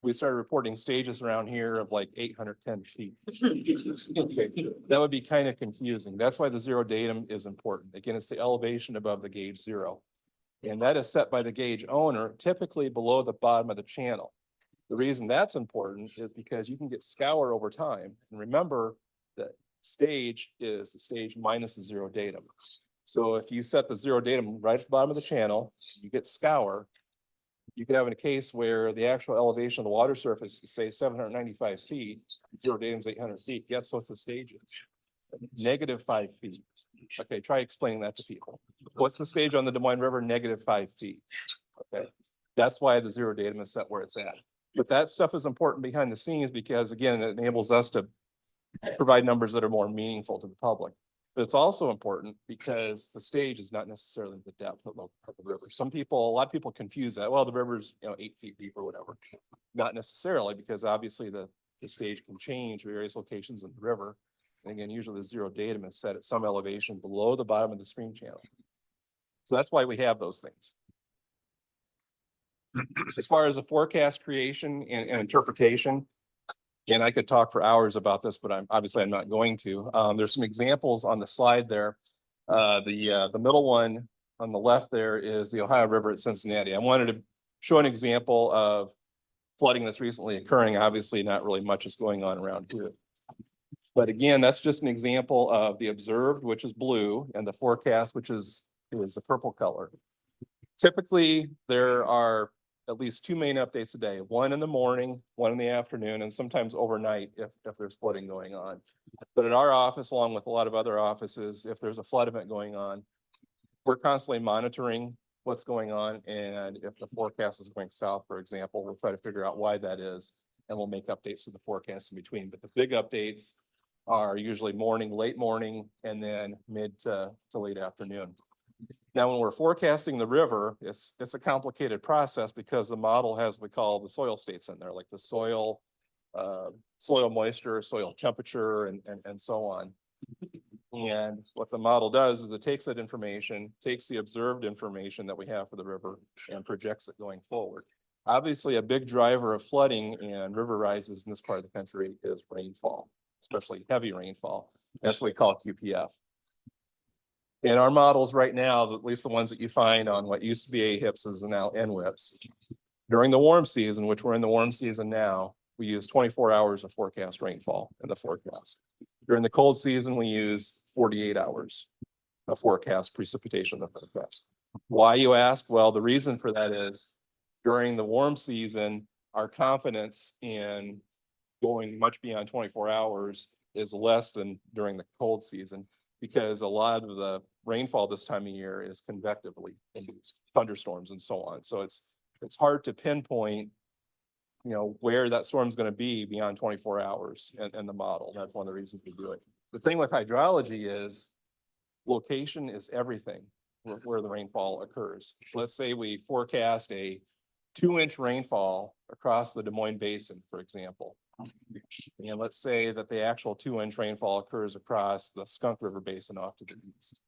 S11: we started reporting stages around here of like 810 feet. Okay, that would be kind of confusing. That's why the zero datum is important. Again, it's the elevation above the gauge zero. And that is set by the gauge owner, typically below the bottom of the channel. The reason that's important is because you can get scour over time. And remember that stage is the stage minus the zero datum. So if you set the zero datum right at the bottom of the channel, you get scour. You could have a case where the actual elevation of the water surface is say 795 feet, zero datum is 800 feet. Guess what the stage is? -5 feet. Okay, try explaining that to people. What's the stage on the Des Moines River? -5 feet. Okay, that's why the zero datum is set where it's at. But that stuff is important behind the scenes because, again, it enables us to provide numbers that are more meaningful to the public. But it's also important because the stage is not necessarily the depth of the river. A lot of people confuse that. Well, the river's 8 feet deep or whatever. Not necessarily, because obviously the stage can change various locations in the river. And again, usually the zero datum is set at some elevation below the bottom of the stream channel. So that's why we have those things. As far as the forecast creation and interpretation, and I could talk for hours about this, but I'm not going to. There's some examples on the slide there. The middle one on the left there is the Ohio River at Cincinnati. I wanted to show an example of flooding that's recently occurring. Obviously, not really much is going on around here. But again, that's just an example of the observed, which is blue, and the forecast, which is the purple color. Typically, there are at least 2 main updates a day, one in the morning, one in the afternoon, and sometimes overnight if there's flooding going on. But at our office, along with a lot of other offices, if there's a flood event going on, we're constantly monitoring what's going on. And if the forecast is going south, for example, we'll try to figure out why that is, and we'll make updates to the forecast in between. But the big updates are usually morning, late morning, and then mid to late afternoon. Now, when we're forecasting the river, it's a complicated process because the model has what we call the soil states in there, like the soil moisture, soil temperature, and so on. And what the model does is it takes that information, takes the observed information that we have for the river and projects it going forward. Obviously, a big driver of flooding and river rises in this part of the country is rainfall, especially heavy rainfall. That's what we call QPF. In our models right now, at least the ones that you find on what used to be AHIPS is now NWS. During the warm season, which we're in the warm season now, we use 24 hours of forecast rainfall in the forecast. During the cold season, we use 48 hours of forecast precipitation in the forecast. Why, you ask? Well, the reason for that is during the warm season, our confidence in going much beyond 24 hours is less than during the cold season, because a lot of the rainfall this time of year is convectively induced, thunderstorms and so on. So it's hard to pinpoint, where that storm's going to be beyond 24 hours in the model. That's one of the reasons we do it. The thing with hydrology is location is everything where the rainfall occurs. So let's say we forecast a 2-inch rainfall across the Des Moines Basin, for example. And let's say that the actual 2-inch rainfall occurs across the Skunk River Basin off to the east.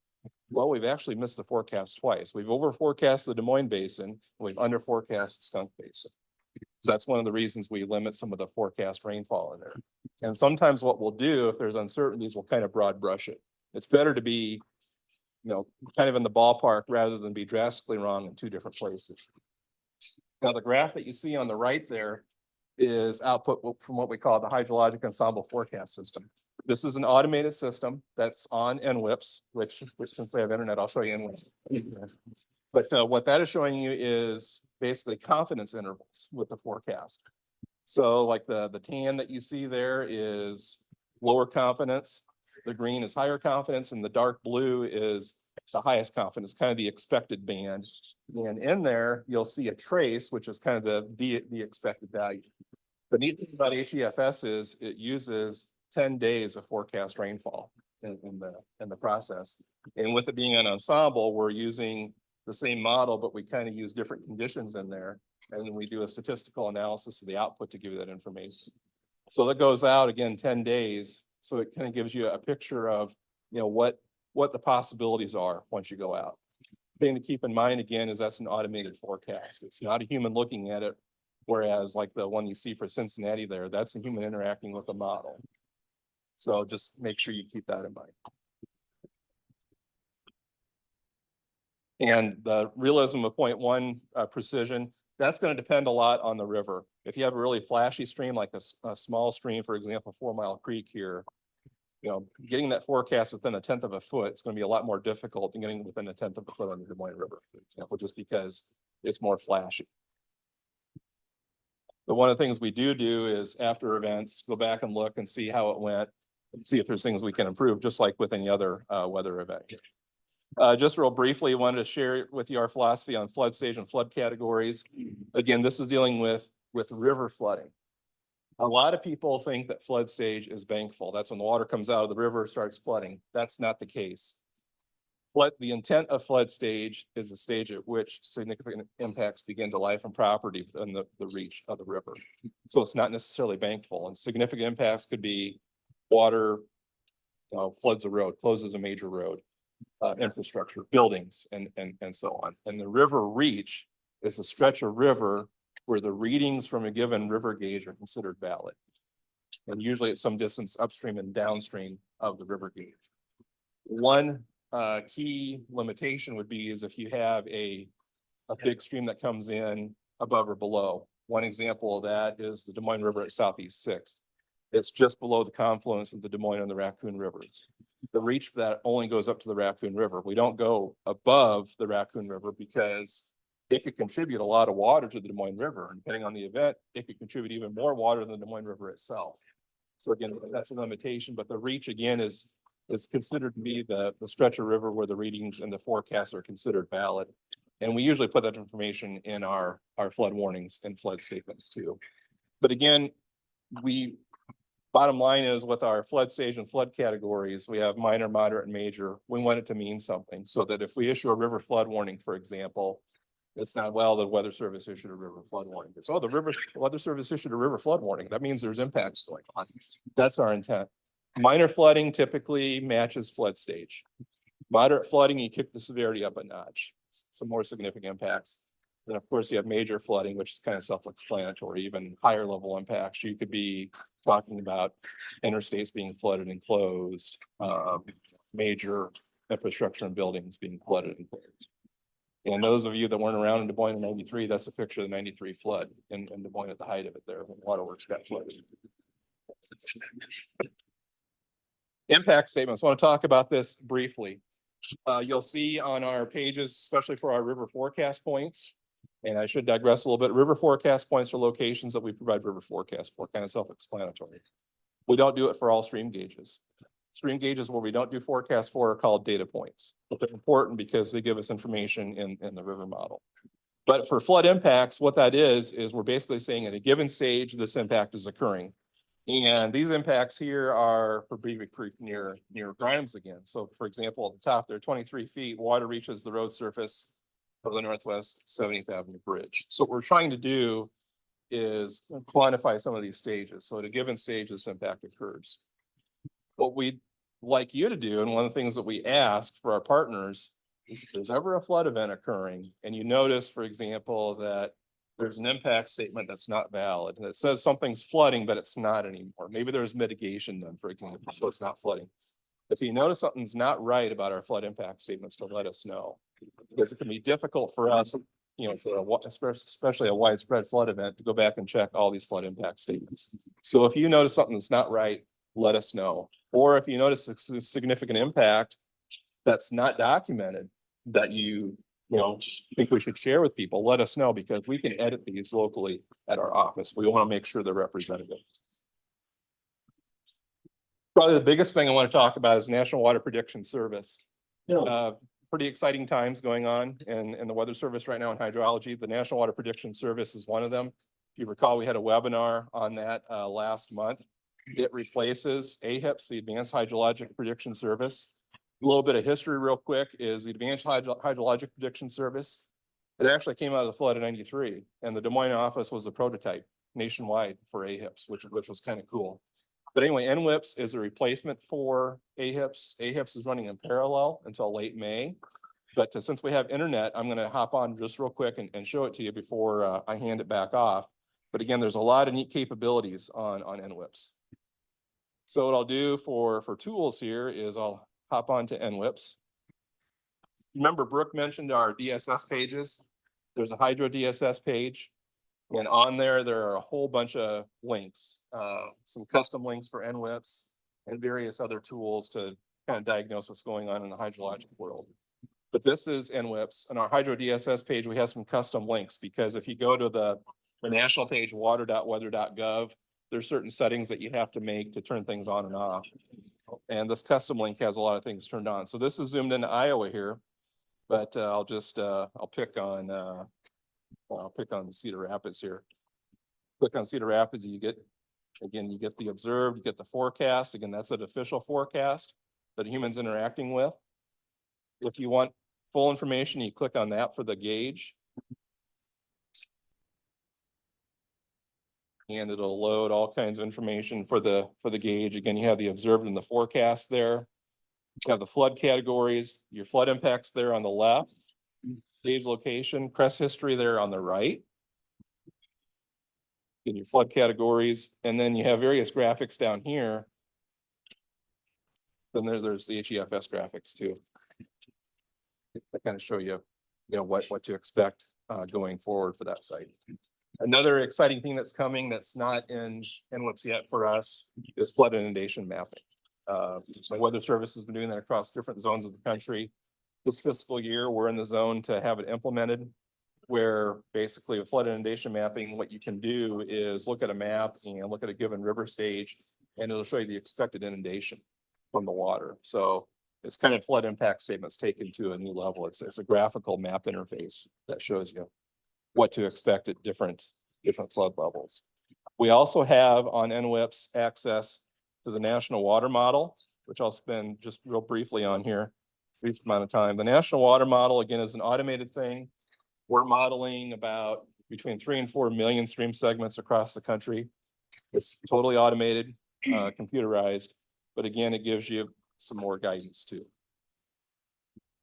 S11: Well, we've actually missed the forecast twice. We've over forecast the Des Moines Basin, we've under forecast the Skunk Basin. So that's one of the reasons we limit some of the forecast rainfall in there. And sometimes what we'll do, if there's uncertainties, we'll kind of broad brush it. It's better to be, kind of in the ballpark rather than be drastically wrong in 2 different places. Now, the graph that you see on the right there is output from what we call the Hydrologic Ensemble Forecast System. This is an automated system that's on NWS, which since we have internet, I'll show you NWS. But what that is showing you is basically confidence intervals with the forecast. So like the tan that you see there is lower confidence, the green is higher confidence, and the dark blue is the highest confidence, kind of the expected band. And in there, you'll see a trace, which is kind of the expected value. The neat thing about HEFS is it uses 10 days of forecast rainfall in the process. And with it being an ensemble, we're using the same model, but we kind of use different conditions in there. And then we do a statistical analysis of the output to give you that information. So that goes out again 10 days. So it kind of gives you a picture of, what the possibilities are once you go out. The thing to keep in mind again is that's an automated forecast. It's not a human looking at it. Whereas like the one you see for Cincinnati there, that's a human interacting with the model. So just make sure you keep that in mind. And the realism of 0.1 precision, that's going to depend a lot on the river. If you have a really flashy stream, like a small stream, for example, 4 Mile Creek here, getting that forecast within 1/10 of a foot, it's going to be a lot more difficult than getting within 1/10 of a foot on the Des Moines River, for example, just because it's more flashy. But one of the things we do is after events, go back and look and see how it went, and see if there's things we can improve, just like with any other weather event. Just real briefly, wanted to share with you our philosophy on flood stage and flood categories. Again, this is dealing with river flooding. A lot of people think that flood stage is bankful. That's when the water comes out of the river, starts flooding. That's not the case. The intent of flood stage is the stage at which significant impacts begin to life and property within the reach of the river. So it's not necessarily bankful, and significant impacts could be water, floods a road, closes a major road, infrastructure, buildings, and so on. And the river reach is a stretch of river where the readings from a given river gauge are considered valid. And usually it's some distance upstream and downstream of the river gauge. One key limitation would be is if you have a big stream that comes in above or below. One example of that is the Des Moines River at Southeast Sixth. It's just below the confluence of the Des Moines and the Raccoon Rivers. The reach for that only goes up to the Raccoon River. We don't go above the Raccoon River because it could contribute a lot of water to the Des Moines River. And depending on the event, it could contribute even more water than the Des Moines River itself. So again, that's a limitation, but the reach again is considered to be the stretch of river where the readings and the forecasts are considered valid. And we usually put that information in our flood warnings and flood statements too. But again, bottom line is with our flood stage and flood categories, we have minor, moderate, and major. We want it to mean something so that if we issue a river flood warning, for example, it's not, well, the Weather Service issued a river flood warning. It's, oh, the Weather Service issued a river flood warning. That means there's impacts going on. That's our intent. Minor flooding typically matches flood stage. Moderate flooding, you kick the severity up a notch. Some more significant impacts. Then of course you have major flooding, which is kind of self-explanatory, even higher level impacts. You could be talking about interstates being flooded and closed, major infrastructure and buildings being flooded and closed. And those of you that weren't around in Des Moines in '93, that's a picture of the '93 flood in Des Moines at the height of it there when waterworks got flooded. Impact statements. I want to talk about this briefly. You'll see on our pages, especially for our river forecast points, and I should digress a little bit. River forecast points are locations that we provide river forecast for, kind of self-explanatory. We don't do it for all stream gauges. Stream gauges where we don't do forecast for are called data points, but they're important because they give us information in the river model. But for flood impacts, what that is we're basically saying at a given stage, this impact is occurring. And these impacts here are for Beaver Creek near Grimes again. So for example, at the top there, 23 feet, water reaches the road surface of the Northwest 70th Avenue Bridge. So what we're trying to do is quantify some of these stages. So at a given stage, this impact occurs. What we'd like you to do, and one of the things that we ask for our partners, is if there's ever a flood event occurring, and you notice, for example, that there's an impact statement that's not valid, that says something's flooding, but it's not anymore. Maybe there's mitigation done, for example, so it's not flooding. If you notice something's not right about our flood impact statements, to let us know, because it can be difficult for us, you know, for especially a widespread flood event, to go back and check all these flood impact statements. So if you notice something that's not right, let us know. Or if you notice a significant impact that's not documented, that you think we should share with people, let us know, because we can edit these locally at our office. We want to make sure they're representative. Probably the biggest thing I want to talk about is National Water Prediction Service. Pretty exciting times going on in the Weather Service right now in hydrology. The National Water Prediction Service is one of them. If you recall, we had a webinar on that last month. It replaces AHIPS, the Advanced Hydrologic Prediction Service. A little bit of history real quick is the Advanced Hydrologic Prediction Service. It actually came out of the flood in '93, and the Des Moines office was a prototype nationwide for AHIPS, which was kind of cool. But anyway, NWIPS is a replacement for AHIPS. AHIPS is running in parallel until late May. But since we have internet, I'm going to hop on just real quick and show it to you before I hand it back off. But again, there's a lot of neat capabilities on NWIPS. So what I'll do for tools here is I'll hop on to NWIPS. Remember, Brooke mentioned our DSS pages. There's a Hydro DSS page. And on there are a whole bunch of links, some custom links for NWIPS and various other tools to kind of diagnose what's going on in the hydrologic world. But this is NWIPS. On our Hydro DSS page, we have some custom links, because if you go to the national page, water.weather.gov, there's certain settings that you have to make to turn things on and off. And this custom link has a lot of things turned on. So this is zoomed into Iowa here, but I'll pick on Cedar Rapids here. Click on Cedar Rapids, you get the observed, you get the forecast. Again, that's an official forecast that a human's interacting with. If you want full information, you click on that for the gauge. And it'll load all kinds of information for the gauge. Again, you have the observed and the forecast there. You have the flood categories, your flood impacts there on the left. Dave's location, crest history there on the right. In your flood categories, and then you have various graphics down here. Then there's the HEFS graphics too. That kind of show you, what to expect going forward for that site. Another exciting thing that's coming that's not in NWS yet for us is flood inundation mapping. My weather service has been doing that across different zones of the country. This fiscal year, we're in the zone to have it implemented, where basically with flood inundation mapping, what you can do is look at a map and look at a given river stage, and it'll show you the expected inundation from the water. So it's kind of flood impact statements taken to a new level. It's a graphical map interface that shows you what to expect at different flood levels. We also have on NWS access to the national water model, which I'll spend just real briefly on here, brief amount of time. The national water model, again, is an automated thing. We're modeling about between 3 and 4 million stream segments across the country. It's totally automated, computerized, but again, it gives you some more guidance too.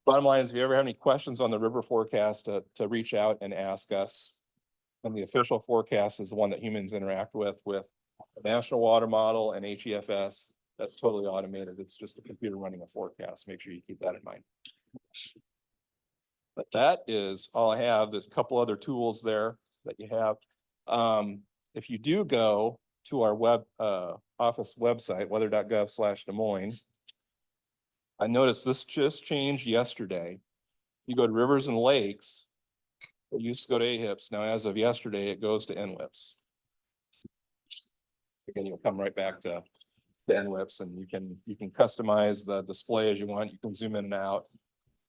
S11: Bottom line is, if you ever have any questions on the river forecast, to reach out and ask us. And the official forecast is the one that humans interact with the national water model and HEFS. That's totally automated. It's just a computer running a forecast. Make sure you keep that in mind. But that is all I have. There's a couple other tools there that you have. If you do go to our office website, weather.gov/Des Moines, I noticed this just changed yesterday. You go to rivers and lakes. It used to go to AHIPS. Now, as of yesterday, it goes to NWS. Again, you'll come right back to NWS, and you can customize the display as you want. You can zoom in and out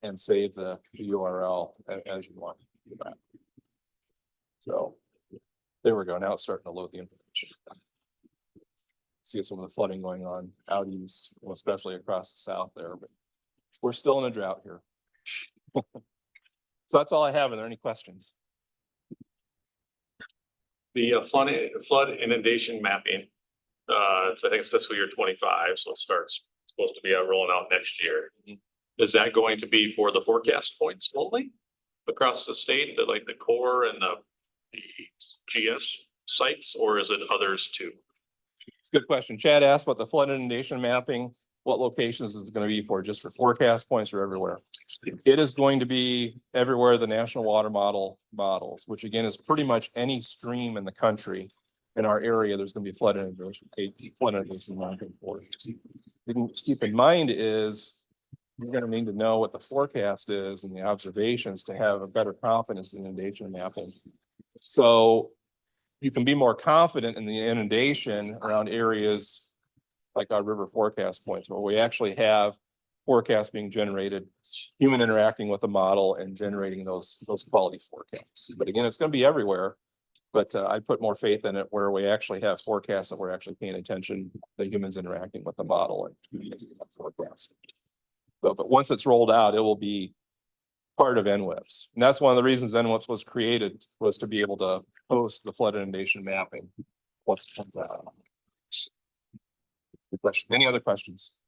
S11: and save the URL as you want. So there we go. Now it's starting to load the information. See some of the flooding going on out east, especially across the south there, but we're still in a drought here. So that's all I have. Are there any questions?
S2: The flood inundation mapping, so I think it's fiscal year 25, so it starts, supposed to be rolling out next year. Is that going to be for the forecast points only across the state, like the core and the GS sites, or is it others too?
S11: It's a good question. Chad asked about the flood inundation mapping. What locations is it going to be for? Just for forecast points or everywhere? It is going to be everywhere the national water models, which again is pretty much any stream in the country. In our area, there's going to be flood inundation mapping for it. You can keep in mind is you're going to need to know what the forecast is and the observations to have a better confidence in inundation mapping. So you can be more confident in the inundation around areas like our river forecast points, where we actually have forecasts being generated, human interacting with the model and generating those quality forecasts. But again, it's going to be everywhere. But I put more faith in it where we actually have forecasts that we're actually paying attention, the humans interacting with the model and communicating that forecast. But once it's rolled out, it will be part of NWS. And that's one of the reasons NWS was created, was to be able to host the flood inundation mapping. Once it comes out. Good question. Any other questions?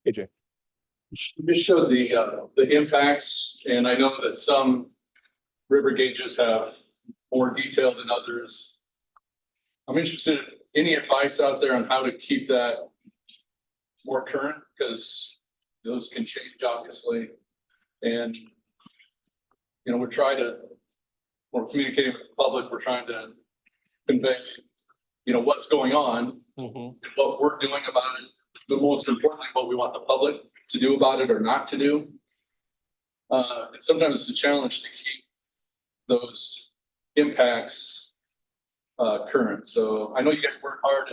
S11: AJ.
S9: You just showed the impacts, and I know that some river gauges have more detail than others. I'm interested in any advice out there on how to keep that more current, because those can change obviously. And we're communicating with the public, we're trying to convey what's going on and what we're doing about it, but most importantly, what we want the public to do about it or not to do. And sometimes it's a challenge to keep those impacts current. So I know you guys work hard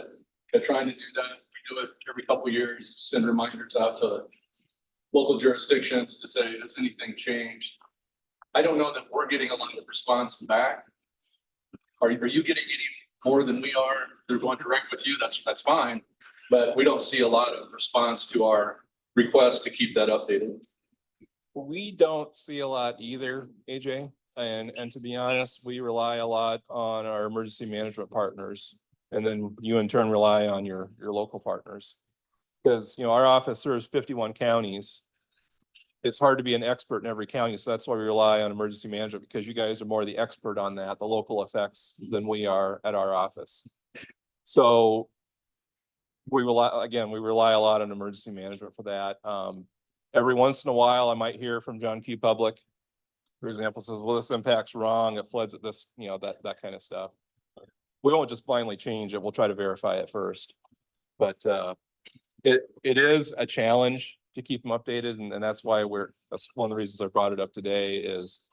S9: at trying to do that. We do it every couple of years, send reminders out to local jurisdictions to say, has anything changed? I don't know that we're getting a lot of response back. Are you getting any more than we are? If they're going direct with you, that's fine. But we don't see a lot of response to our request to keep that updated.
S11: We don't see a lot either, AJ. And to be honest, we rely a lot on our emergency management partners. And then you in turn rely on your local partners. Because our office serves 51 counties. it's hard to be an expert in every county, so that's why we rely on emergency management, because you guys are more the expert on that, the local effects, than we are at our office. So we rely a lot on emergency management for that. Every once in a while, I might hear from John Q. Public, for example, says, well, this impact's wrong, it floods at this, that kind of stuff. We won't just blindly change it, we'll try to verify it first. But it is a challenge to keep them updated, and that's why that's one of the reasons I brought it up today, is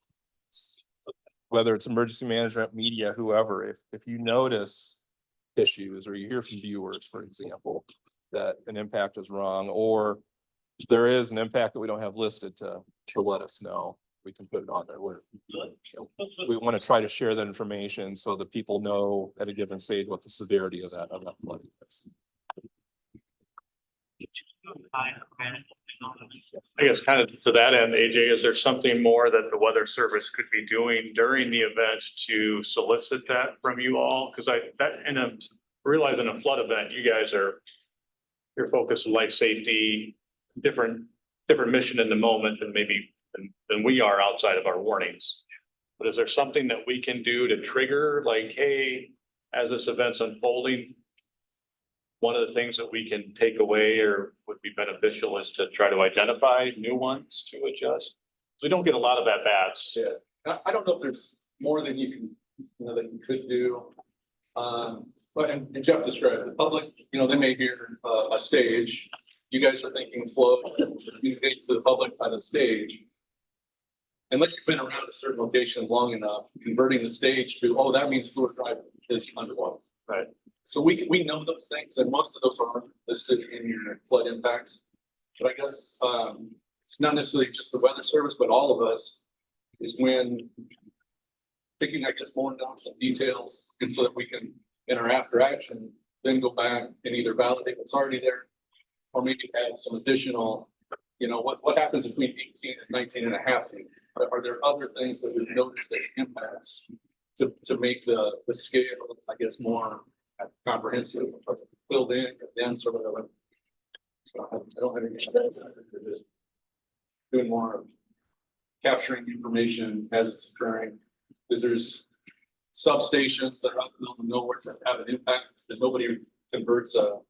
S11: whether it's emergency management, media, whoever, if you notice issues, or you hear from viewers, for example, that an impact is wrong, or there is an impact that we don't have listed, to let us know. We can put it on there. We want to try to share that information so that people know at a given stage what the severity of that flooding is.
S2: I guess kind of to that end, AJ, is there something more that the weather service could be doing during the event to solicit that from you all? Because realize in a flood event, you guys you're focused on life safety, different mission in the moment than maybe than we are outside of our warnings. But is there something that we can do to trigger, like, hey, as this event's unfolding, one of the things that we can take away or would be beneficial is to try to identify new ones to adjust? We don't get a lot of at-bats.
S9: Yeah, I don't know if there's more than you can, that you could do. But and Jeff described the public, they may hear a stage. You guys are thinking flow, communicate to the public by the stage. Unless you've been around a certain location long enough, converting the stage to, oh, that means Fluid Drive is underwater.
S2: Right.
S9: So we know those things, and most of those are listed in your flood impacts. But I guess not necessarily just the weather service, but all of us, is when taking, I guess, more notes and details, and so that we can, in our after action, then go back and either validate what's already there, or maybe add some additional, what happens between 18 and 19 and a half feet? Are there other things that we've noticed as impacts to make the scale, I guess, more comprehensive, or filled in, and then sort of, so I don't have any, doing more capturing information as it's occurring, because there's substations that are out in the middle of nowhere that have an impact that nobody converts a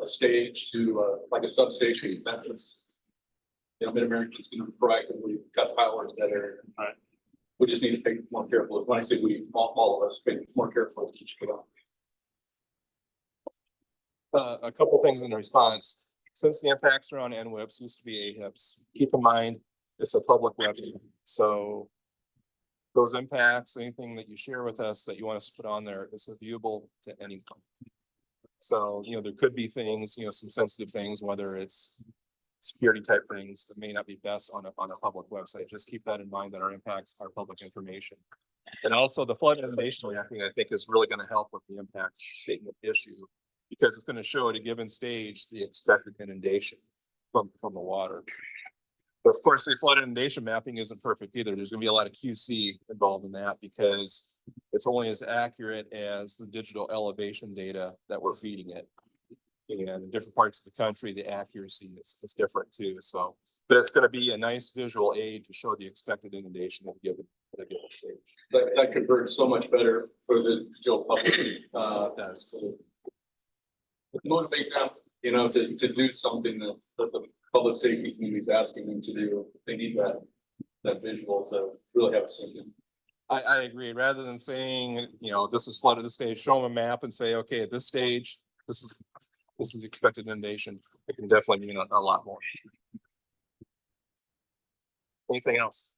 S9: stage to like a substation. That was, Mid-American's going to proactively cut power to that area.
S2: Right.
S9: We just need to pay more careful. When I say we, all of us pay more careful to keep it on.
S11: A couple things in response. Since the impacts are on NWIPS, used to be AHIPS, keep in mind it's a public website. So those impacts, anything that you share with us that you want us to put on there, is viewable to anyone. So, there could be things, some sensitive things, whether it's security type things that may not be best on a public website. Just keep that in mind, that our impacts are public information. And also the flood inundation mapping, I think, is really going to help with the impact statement issue, because it's going to show at a given stage the expected inundation from the water. But of course, the flood inundation mapping isn't perfect either. There's going to be a lot of QC involved in that, because it's only as accurate as the digital elevation data that we're feeding it. And in different parts of the country, the accuracy is different too. So, but it's going to be a nice visual aid to show the expected inundation at a given stage.
S9: That converts so much better for the Joe public. So motivate them, to do something that the public safety community is asking them to do. They need that visual to really have a sink in.
S11: I agree. Rather than saying, this is flooded at this stage, show them a map and say, okay, at this stage, this is expected inundation. It can definitely mean a lot more. Anything else?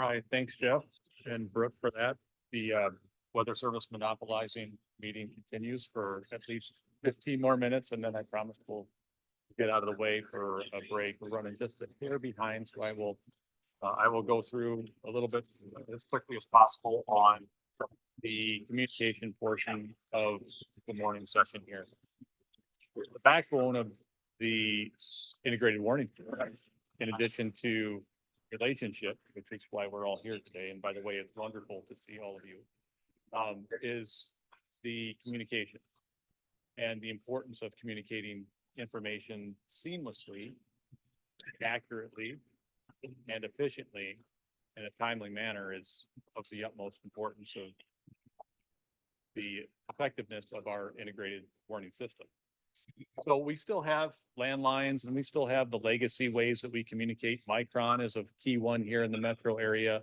S5: All right, thanks, Jeff and Brooke, for that. The weather service monopolizing meeting continues for at least 15 more minutes, and then I promise we'll get out of the way for a break. We're running just a hair behind, so I will go through a little bit as quickly as possible on the communication portion of the morning session here. The backbone of the integrated warning, in addition to relationship, which is why we're all here today. And by the way, it's wonderful to see all of you. Is the communication and the importance of communicating information seamlessly, accurately, and efficiently in a timely manner is of the utmost importance of the effectiveness of our integrated warning system. So we still have landlines and we still have the legacy ways that we communicate. Micron is a key one here in the metro area.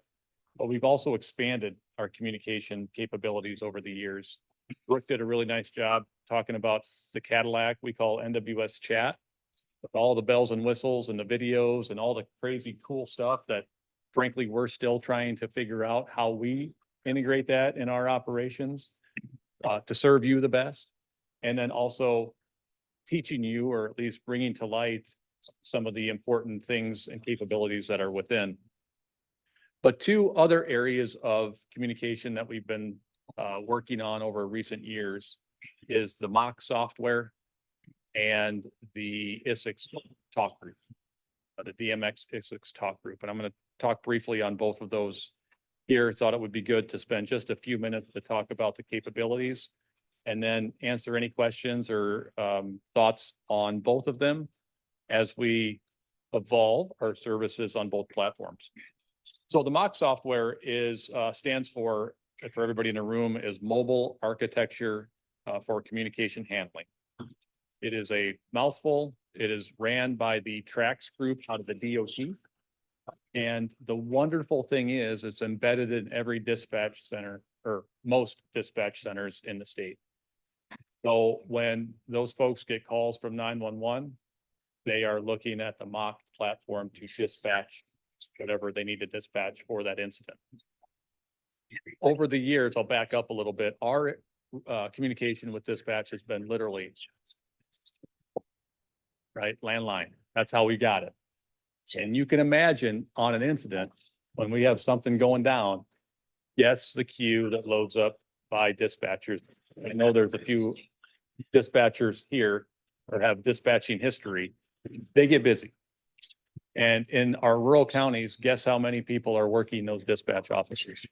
S5: But we've also expanded our communication capabilities over the years. Brooke did a really nice job talking about the Cadillac we call NWS Chat, with all the bells and whistles and the videos and all the crazy cool stuff that frankly, we're still trying to figure out how we integrate that in our operations to serve you the best. And then also teaching you, or at least bringing to light some of the important things and capabilities that are within. But two other areas of communication that we've been working on over recent years is the MACH software and the ISICS Talkgroup, the DMX ISICS Talkgroup. And I'm going to talk briefly on both of those here. Thought it would be good to spend just a few minutes to talk about the capabilities and then answer any questions or thoughts on both of them as we evolve our services on both platforms. So the MACH software is stands for everybody in the room, is Mobile Architecture for Communication Handling. It is a mouthful. It is ran by the TRAX group out of the DOT. And the wonderful thing is it's embedded in every dispatch center or most dispatch centers in the state. So when those folks get calls from 911, they are looking at the MACH platform to dispatch whatever they need to dispatch for that incident. Over the years, I'll back up a little bit. Our communication with dispatch has been literally right landline. That's how we got it. And you can imagine on an incident when we have something going down, yes, the queue that loads up by dispatchers. I know there's a few dispatchers here that have dispatching history. They get busy. And in our rural counties, guess how many people are working those dispatch officers?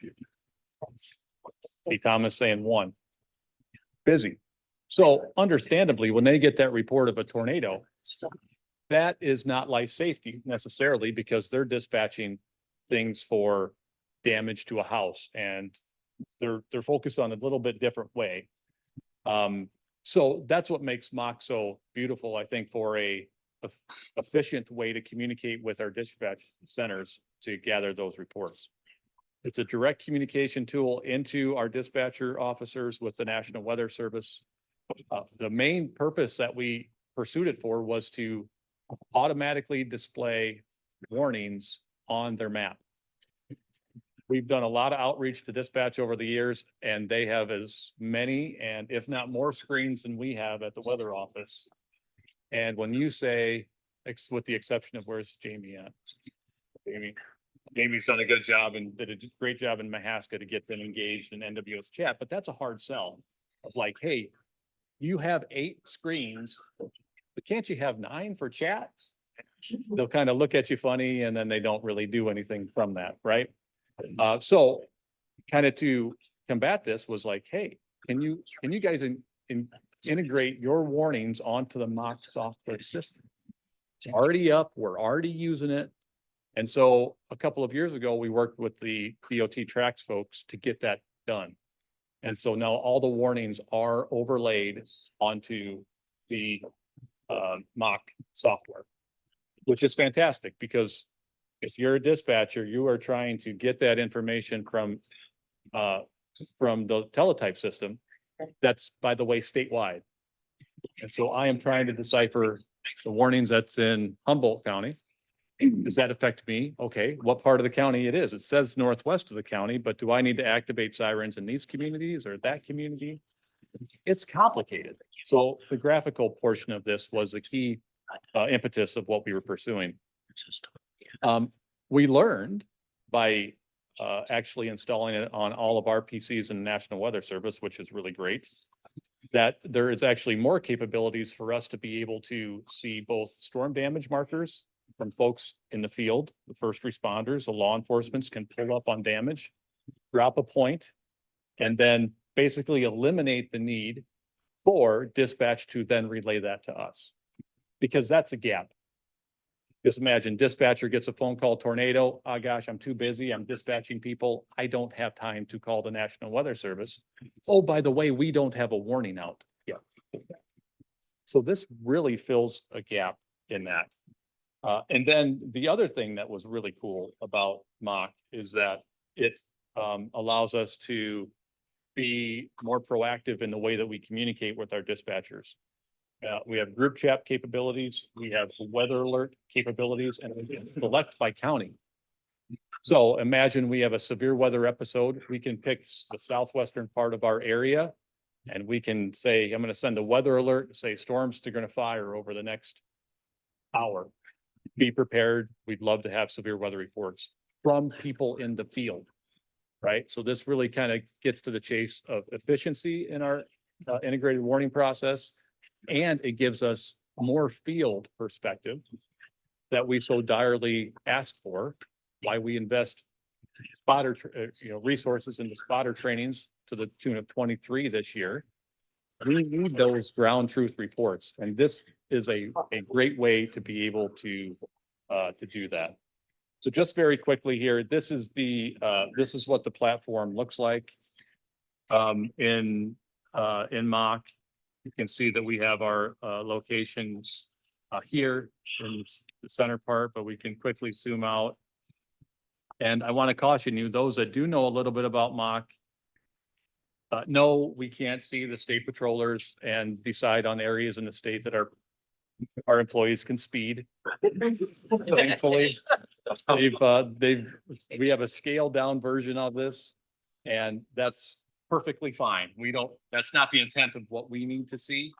S5: See Thomas saying one. Busy. So understandably, when they get that report of a tornado, that is not life safety necessarily because they're dispatching things for damage to a house and they're focused on a little bit different way. So that's what makes MACH so beautiful, I think, for a efficient way to communicate with our dispatch centers to gather those reports. It's a direct communication tool into our dispatcher officers with the National Weather Service. The main purpose that we pursued it for was to automatically display warnings on their map. We've done a lot of outreach to dispatch over the years, and they have as many and if not more screens than we have at the weather office. And when you say, with the exception of where's Jamie at? Jamie's done a good job and did a great job in Mahaska to get them engaged in NWS chat, but that's a hard sell of like, hey, you have 8 screens, but can't you have 9 for chats? They'll kind of look at you funny and then they don't really do anything from that, right? So kind of to combat this was like, hey, can you guys integrate your warnings onto the MACH software system? It's already up. We're already using it. And so a couple of years ago, we worked with the DOT TRAX folks to get that done. And so now all the warnings are overlaid onto the MACH software, which is fantastic because if you're a dispatcher, you are trying to get that information from the teletype system. That's, by the way, statewide. And so I am trying to decipher the warnings that's in Humboldt County. Does that affect me? Okay, what part of the county it is? It says northwest of the county, but do I need to activate sirens in these communities or that community? It's complicated. So the graphical portion of this was the key impetus of what we were pursuing. We learned by actually installing it on all of our PCs in the National Weather Service, which is really great, that there is actually more capabilities for us to be able to see both storm damage markers from folks in the field, the first responders, the law enforcements can pull up on damage, drop a point, and then basically eliminate the need for dispatch to then relay that to us. Because that's a gap. Just imagine dispatcher gets a phone call, tornado. Oh gosh, I'm too busy. I'm dispatching people. I don't have time to call the National Weather Service. Oh, by the way, we don't have a warning out yet. So this really fills a gap in that. And then the other thing that was really cool about MACH is that it allows us to be more proactive in the way that we communicate with our dispatchers. We have group chat capabilities, we have weather alert capabilities, and we can select by county. So imagine we have a severe weather episode, we can pick the southwestern part of our area. And we can say, I'm gonna send a weather alert, say storms are gonna fire over the next hour. Be prepared, we'd love to have severe weather reports from people in the field. Right, so this really kind of gets to the chase of efficiency in our integrated warning process. And it gives us more field perspective that we so direly ask for, why we invest spotter, resources into spotter trainings to the tune of 23 this year. We need those ground truth reports, and this is a great way to be able to do that. So just very quickly here, this is what the platform looks like. In MACH, you can see that we have our locations here in the center part, but we can quickly zoom out. And I want to caution you, those that do know a little bit about MACH, no, we can't see the state patrollers and decide on areas in the state that our employees can speed. Thankfully, we have a scaled down version of this, and that's perfectly fine. That's not the intent of what we need to see.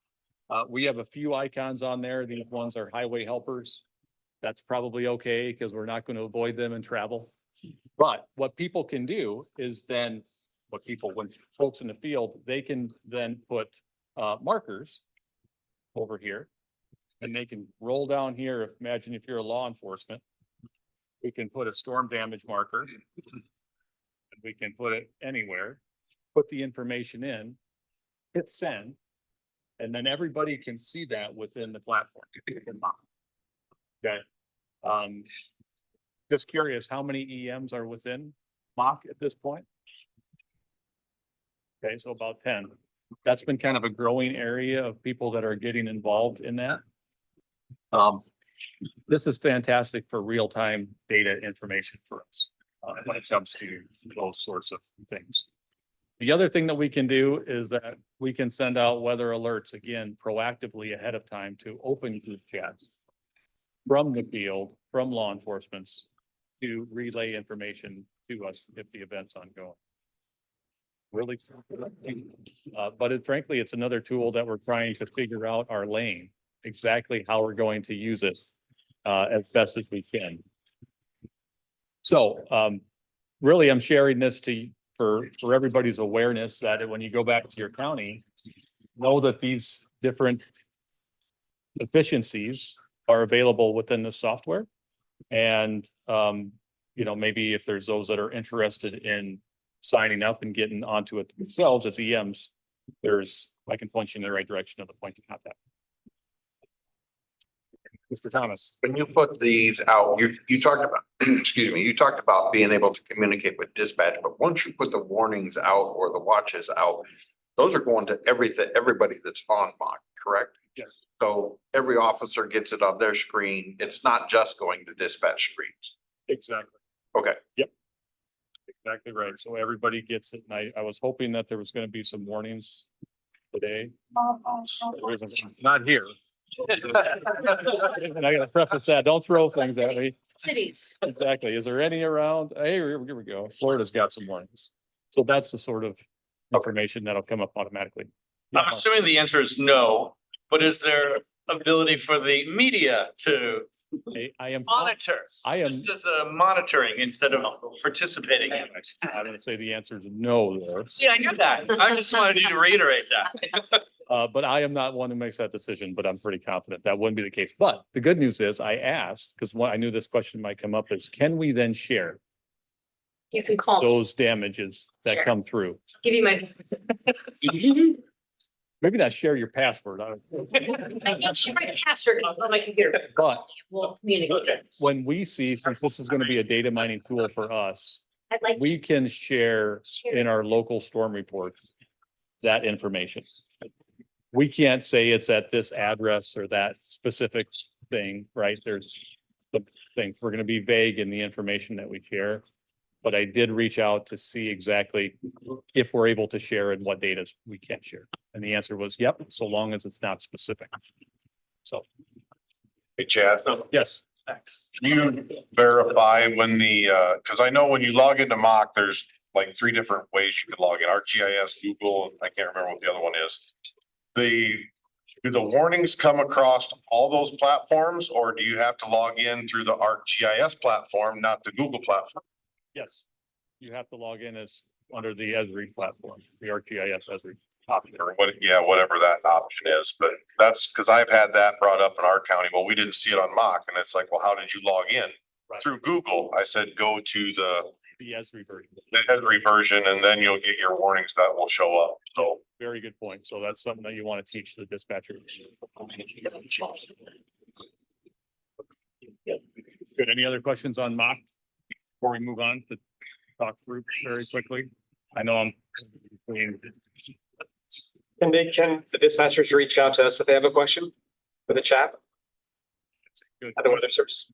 S5: We have a few icons on there. These ones are highway helpers. That's probably okay because we're not going to avoid them in travel. But what people can do is then when folks in the field, they can then put markers over here. And they can roll down here. Imagine if you're a law enforcement, we can put a storm damage marker. And we can put it anywhere, put the information in, hit send, and then everybody can see that within the platform. Okay. Just curious, how many EMs are within MACH at this point? Okay, so about 10. That's been kind of a growing area of people that are getting involved in that. This is fantastic for real-time data information for us when it comes to those sorts of things. The other thing that we can do is that we can send out weather alerts again proactively ahead of time to open group chats from the field, from law enforcement to relay information to us if the event's ongoing. Really, but frankly, it's another tool that we're trying to figure out our lane, exactly how we're going to use it as best as we can. So really, I'm sharing this for everybody's awareness that when you go back to your county, know that these different efficiencies are available within the software. And maybe if there's those that are interested in signing up and getting onto it themselves as EMs, I can point you in the right direction of the point of contact. Mr. Thomas.
S8: When you put these out, you talked about, excuse me, you talked about being able to communicate with dispatch, but once you put the warnings out or the watches out, those are going to everybody that's on MACH, correct?
S5: Yes.
S8: So every officer gets it on their screen. It's not just going to dispatch screens.
S5: Exactly.
S8: Okay.
S5: Yep. Exactly right. So everybody gets it. And I was hoping that there was going to be some warnings today. There isn't, not here. And I gotta preface that, don't throw things at me.
S4: Cities.
S5: Exactly. Is there any around? Hey, here we go. Florida's got some warnings. So that's the sort of information that'll come up automatically.
S7: I'm assuming the answer is no, but is there ability for the media to
S5: I am
S7: monitor? Just as a monitoring instead of participating in it.
S5: I'm gonna say the answer is no there.
S7: See, I knew that. I just wanted you to reiterate that.
S5: But I am not one who makes that decision, but I'm pretty confident that wouldn't be the case. But the good news is I asked, because I knew this question might come up, is can we then share
S4: You can call me,
S5: those damages that
S4: Sure.
S5: come through?
S4: give you my,
S5: Maybe not share your password.
S4: I can't share my password on my computer.
S5: But
S4: We'll communicate.
S5: when we see, since this is going to be a data mining tool for us,
S4: I'd like
S5: we
S4: to
S5: can share
S4: share.
S5: in our local storm reports that information. We can't say it's at this address or that specific thing, right? There's the things, we're gonna be vague in the information that we share. But I did reach out to see exactly if we're able to share and what data we can share. And the answer was, yep, so long as it's not specific. So,
S12: Hey Chad,
S5: yes,
S12: can you verify when cause I know when you log into MACH, there's like 3 different ways you can log in, ArcGIS, Google, I can't remember what the other one is. Do the warnings come across all those platforms, or do you have to log in through the ArcGIS platform, not the Google platform?
S5: yes. You have to log in as under the Esri platform, the ArcGIS Esri option.
S12: Or what, yeah, whatever that option is, but that's because I've had that brought up in our county. Well, we didn't see it on MACH, and it's like, well, how did you log in?
S5: Right.
S12: Through Google. I said, go to the
S5: Esri version.
S12: Esri version, and then you'll get your warnings that will show up. So
S5: Very good point. So that's something that you want to teach the dispatcher. Good. Any other questions on MACH before we move on to talk group very quickly? I know I'm.
S13: Can the dispatchers reach out to us if they have a question for the chat?
S5: Good.
S13: Other weather service?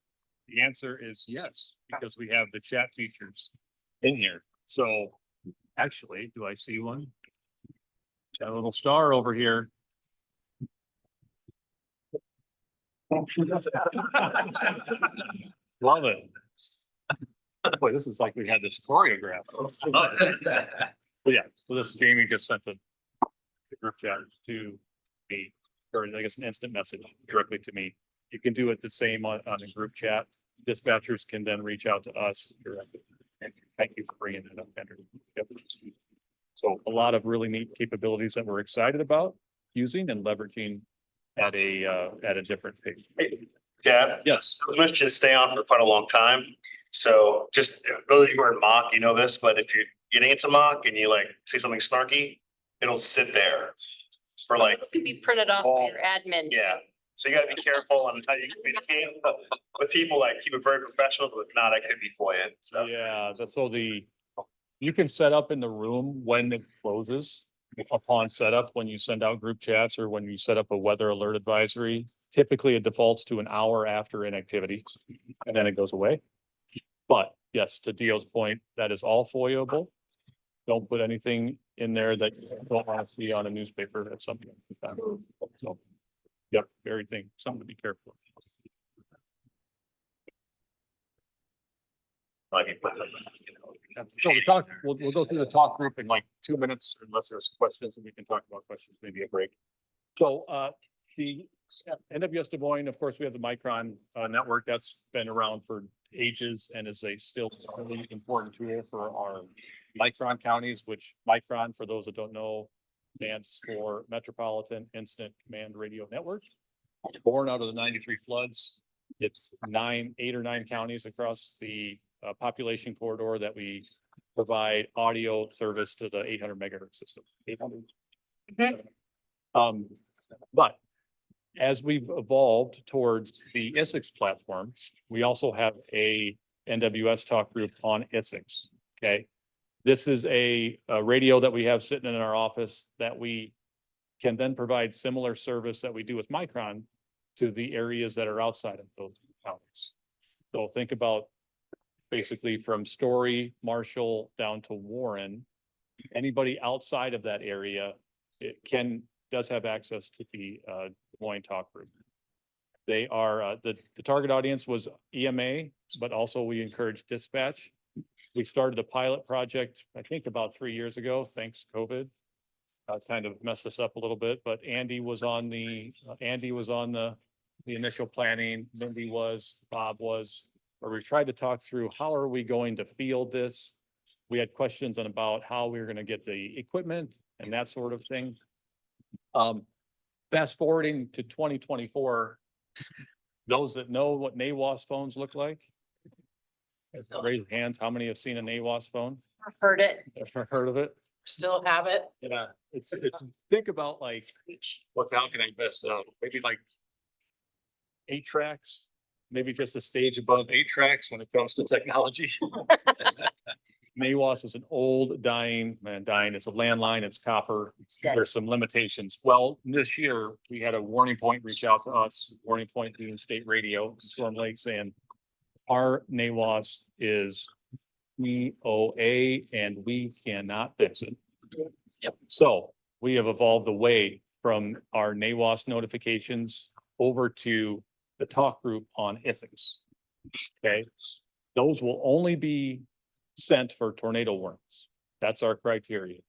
S5: The answer is yes, because we have the chat features in here. So actually, do I see one? Got a little star over here. Love it. Boy, this is like we had this choreographed. But yeah, so this Jamie just sent the group chat to me, or I guess an instant message directly to me. You can do it the same on a group chat. Dispatchers can then reach out to us directly. And thank you for bringing that up, Andrew. Yep. So a lot of really neat capabilities that we're excited about using and leveraging at a different pace.
S14: Chad?
S5: Yes.
S14: I was to stay on for quite a long time. So just those of you who are in mock, you know this, but if you're getting into mock and you like say something snarky, it'll sit there for like,
S4: This could be printed off by your admin.
S14: yeah. So you gotta be careful on how you communicate with people, like keep it very professional, but if not, I could be FOIA. So
S5: Yeah, that's so you can set up in the room when it closes. Upon setup, when you send out group chats or when you set up a weather alert advisory, typically it defaults to an hour after inactivity and then it goes away. But yes, to Dio's point, that is all FOIA-able. Don't put anything in there that you don't want to see on a newspaper at some point in time. So, yep, everything, something to be careful of. So we'll go through the talk group in like 2 minutes, unless there's questions, and we can talk about questions, maybe a break. So the NWS Des Moines, of course, we have the Micron network that's been around for ages and is a still really important tool for our Micron counties, which Micron, for those that don't know, stands for Metropolitan Incident Command Radio Network. Born out of the 93 floods. It's 8 or 9 counties across the population corridor that we provide audio service to the 800 megahertz system. 800. But as we've evolved towards the ISICS platform, we also have a NWS talk group on ISICS. Okay. This is a radio that we have sitting in our office that we can then provide similar service that we do with Micron to the areas that are outside of those counties. So think about basically from Story, Marshall down to Warren. Anybody outside of that area, does have access to the Des Moines talk group. They are the target audience was EMA, but also we encourage dispatch. We started a pilot project, I think about 3 years ago, thanks to COVID. Kind of messed us up a little bit, but Andy was on the initial planning. Mindy was, Bob was, where we tried to talk through how are we going to field this. We had questions on about how we were going to get the equipment and that sort of thing. Fast forwarding to 2024, those that know what NWS phones look like. Raise hands, how many have seen a NWS phone?
S4: I've heard it,
S5: Ever heard of it?
S4: still have it.
S5: Yeah, it's, think about like, what, how can I best, maybe like 8 tracks, maybe just a stage above 8 tracks when it comes to technology. NWS is an old dying, it's a landline, it's copper. There's some limitations. Well, this year, we had a Warning Point reach out to us, Warning Point being state radio, Storm Lake, saying our NWS is EOA and we cannot fix it. Yep. So we have evolved away from our NWS notifications over to the talk group on ISICS. Okay, those will only be sent for tornado warnings. That's our criteria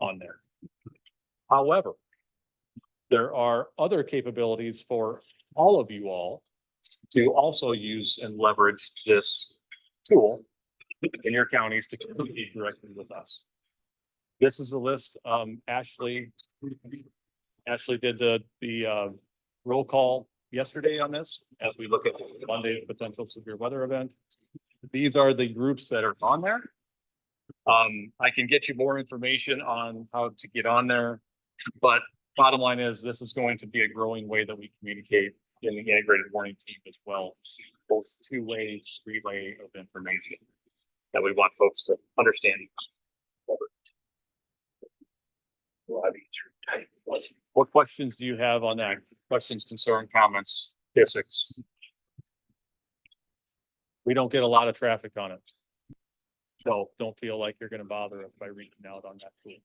S5: on there. However, there are other capabilities for all of you all to also use and leverage this tool in your counties to communicate directly with us. This is a list. Ashley did the roll call yesterday on this as we look at Monday potential severe weather event. These are the groups that are on there. I can get you more information on how to get on there, but bottom line is this is going to be a growing way that we communicate in the integrated warning team as well. Both two-way, relay of information that we want folks to understand. What questions do you have on that? Questions, concern, comments, ISICS? We don't get a lot of traffic on it. So don't feel like you're gonna bother us by reaching out on that tool.